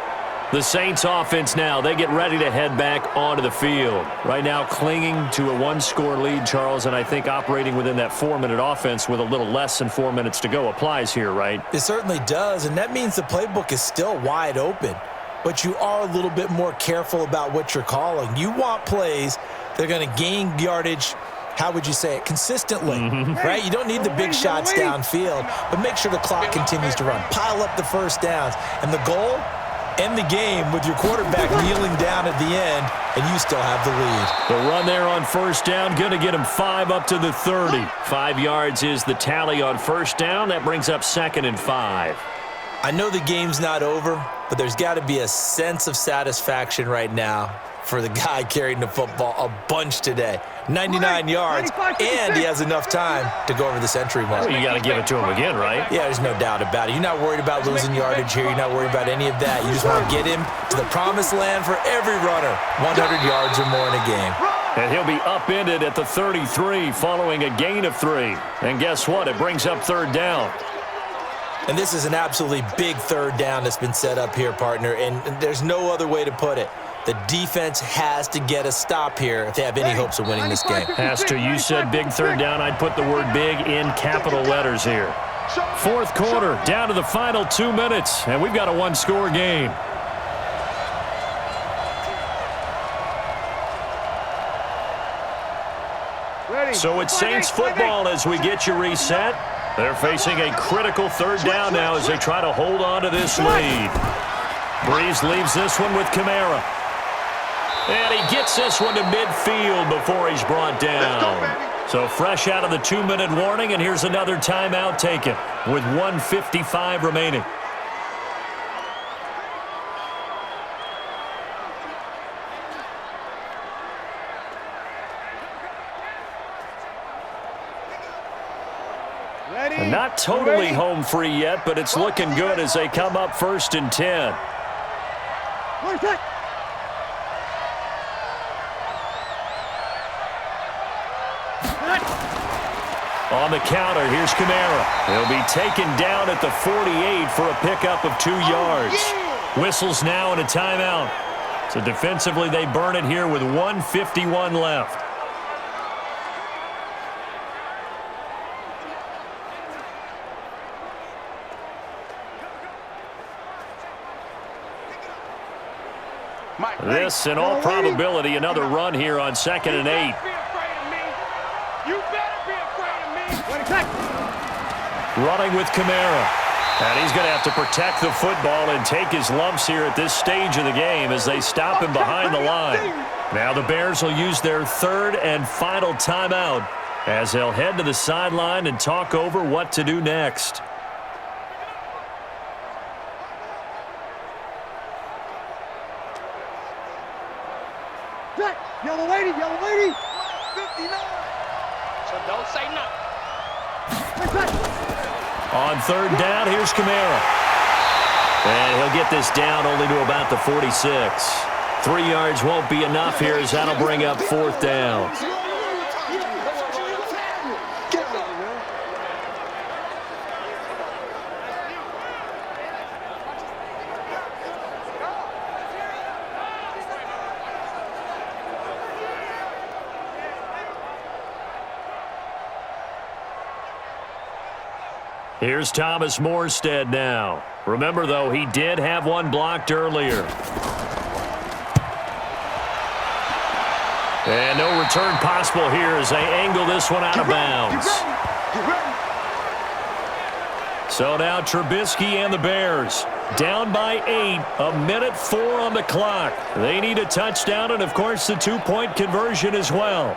The Saints offense now, they get ready to head back onto the field. Right now clinging to a one-score lead, Charles, and I think operating within that 4-minute offense with a little less than 4 minutes to go applies here, right? It certainly does, and that means the playbook is still wide open. But you are a little bit more careful about what you're calling. You want plays that are going to gain yardage, how would you say it, consistently, right? You don't need the big shots downfield, but make sure the clock continues to run. Pile up the first downs, and the goal, end the game with your quarterback kneeling down at the end, and you still have the lead. The run there on first down, going to get him 5 up to the 30. 5 yards is the tally on first down. That brings up 2nd and 5. I know the game's not over, but there's got to be a sense of satisfaction right now for the guy carrying the football a bunch today. 99 yards, and he has enough time to go over the century mark. Well, you got to give it to him again, right? Yeah, there's no doubt about it. You're not worried about losing yardage here. You're not worried about any of that. You just want to get him to the promised land for every runner, 100 yards or more in a game. And he'll be upended at the 33 following a gain of 3. And guess what? It brings up 3rd down. And this is an absolutely big 3rd down that's been set up here, partner, and there's no other way to put it. The defense has to get a stop here if they have any hopes of winning this game. Has to. You said big 3rd down. I'd put the word big in capital letters here. 4th quarter, down to the final 2 minutes, and we've got a one-score game. So it's Saints football as we get you reset. They're facing a critical 3rd down now as they try to hold on to this lead. Brees leaves this one with Kamara. And he gets this one to midfield before he's brought down. So fresh out of the 2-minute warning, and here's another timeout taken with 1:55 remaining. And not totally home free yet, but it's looking good as they come up 1st and 10. On the counter, here's Kamara. He'll be taken down at the 48 for a pickup of 2 yards. Whistles now and a timeout. So defensively, they burn it here with 1:51 left. This, in all probability, another run here on 2nd and 8. Running with Kamara. And he's going to have to protect the football and take his lumps here at this stage of the game as they stop him behind the line. Now the Bears will use their 3rd and final timeout as they'll head to the sideline and talk over what to do next. Yellow lady, yellow lady. 59. So don't say nothing. On 3rd down, here's Kamara. And he'll get this down only to about the 46. 3 yards won't be enough here as that'll bring up 4th down. Here's Thomas Morstead now. Remember, though, he did have one blocked earlier. And no return possible here as they angle this one out of bounds. So now Trubisky and the Bears down by 8, 1:04 on the clock. They need a touchdown and, of course, the 2-point conversion as well.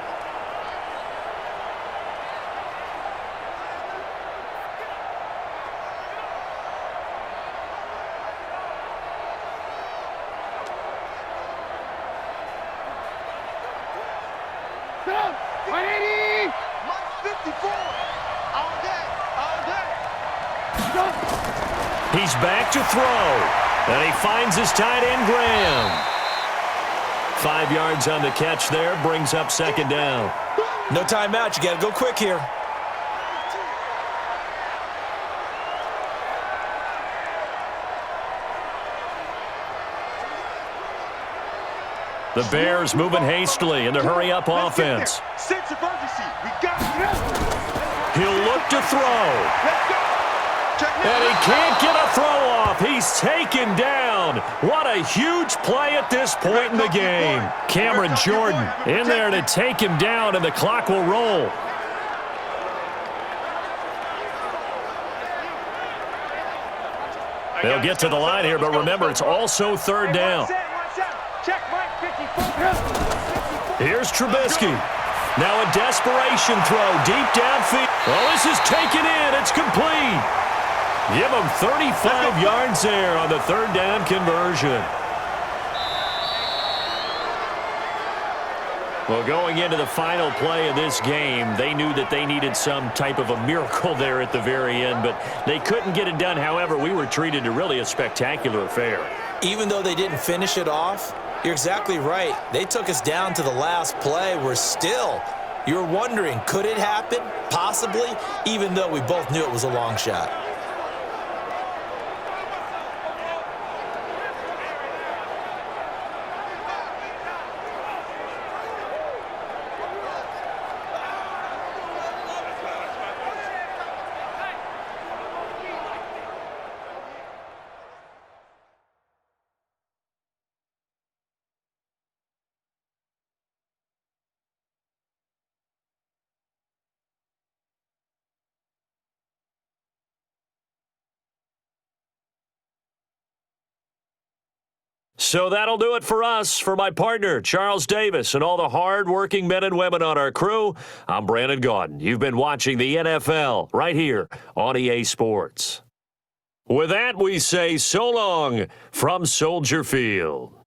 He's back to throw. And he finds his tight end, Graham. 5 yards on the catch there, brings up second down. No timeout. You got to go quick here. The Bears moving hastily in the hurry-up offense. Sense of urgency. We got it. He'll look to throw. Let's go. And he can't get a throw off. He's taken down. What a huge play at this point in the game. Cameron Jordan in there to take him down, and the clock will roll. They'll get to the line here, but remember, it's also third down. Here's Trubisky. Now a desperation throw deep downfield. Well, this is taken in. It's complete. Give him 35 yards there on the third down conversion. Well, going into the final play of this game, they knew that they needed some type of a miracle there at the very end, but they couldn't get it done. However, we were treated to really a spectacular affair. Even though they didn't finish it off, you're exactly right. They took us down to the last play. You're wondering, could it happen? Possibly, even though we both knew it was a long shot. So that'll do it for us. For my partner, Charles Davis, and all the hard-working men and women on our crew, I'm Brandon Gaudin. You've been watching the NFL right here on EA Sports. With that, we say so long from Soldier Field.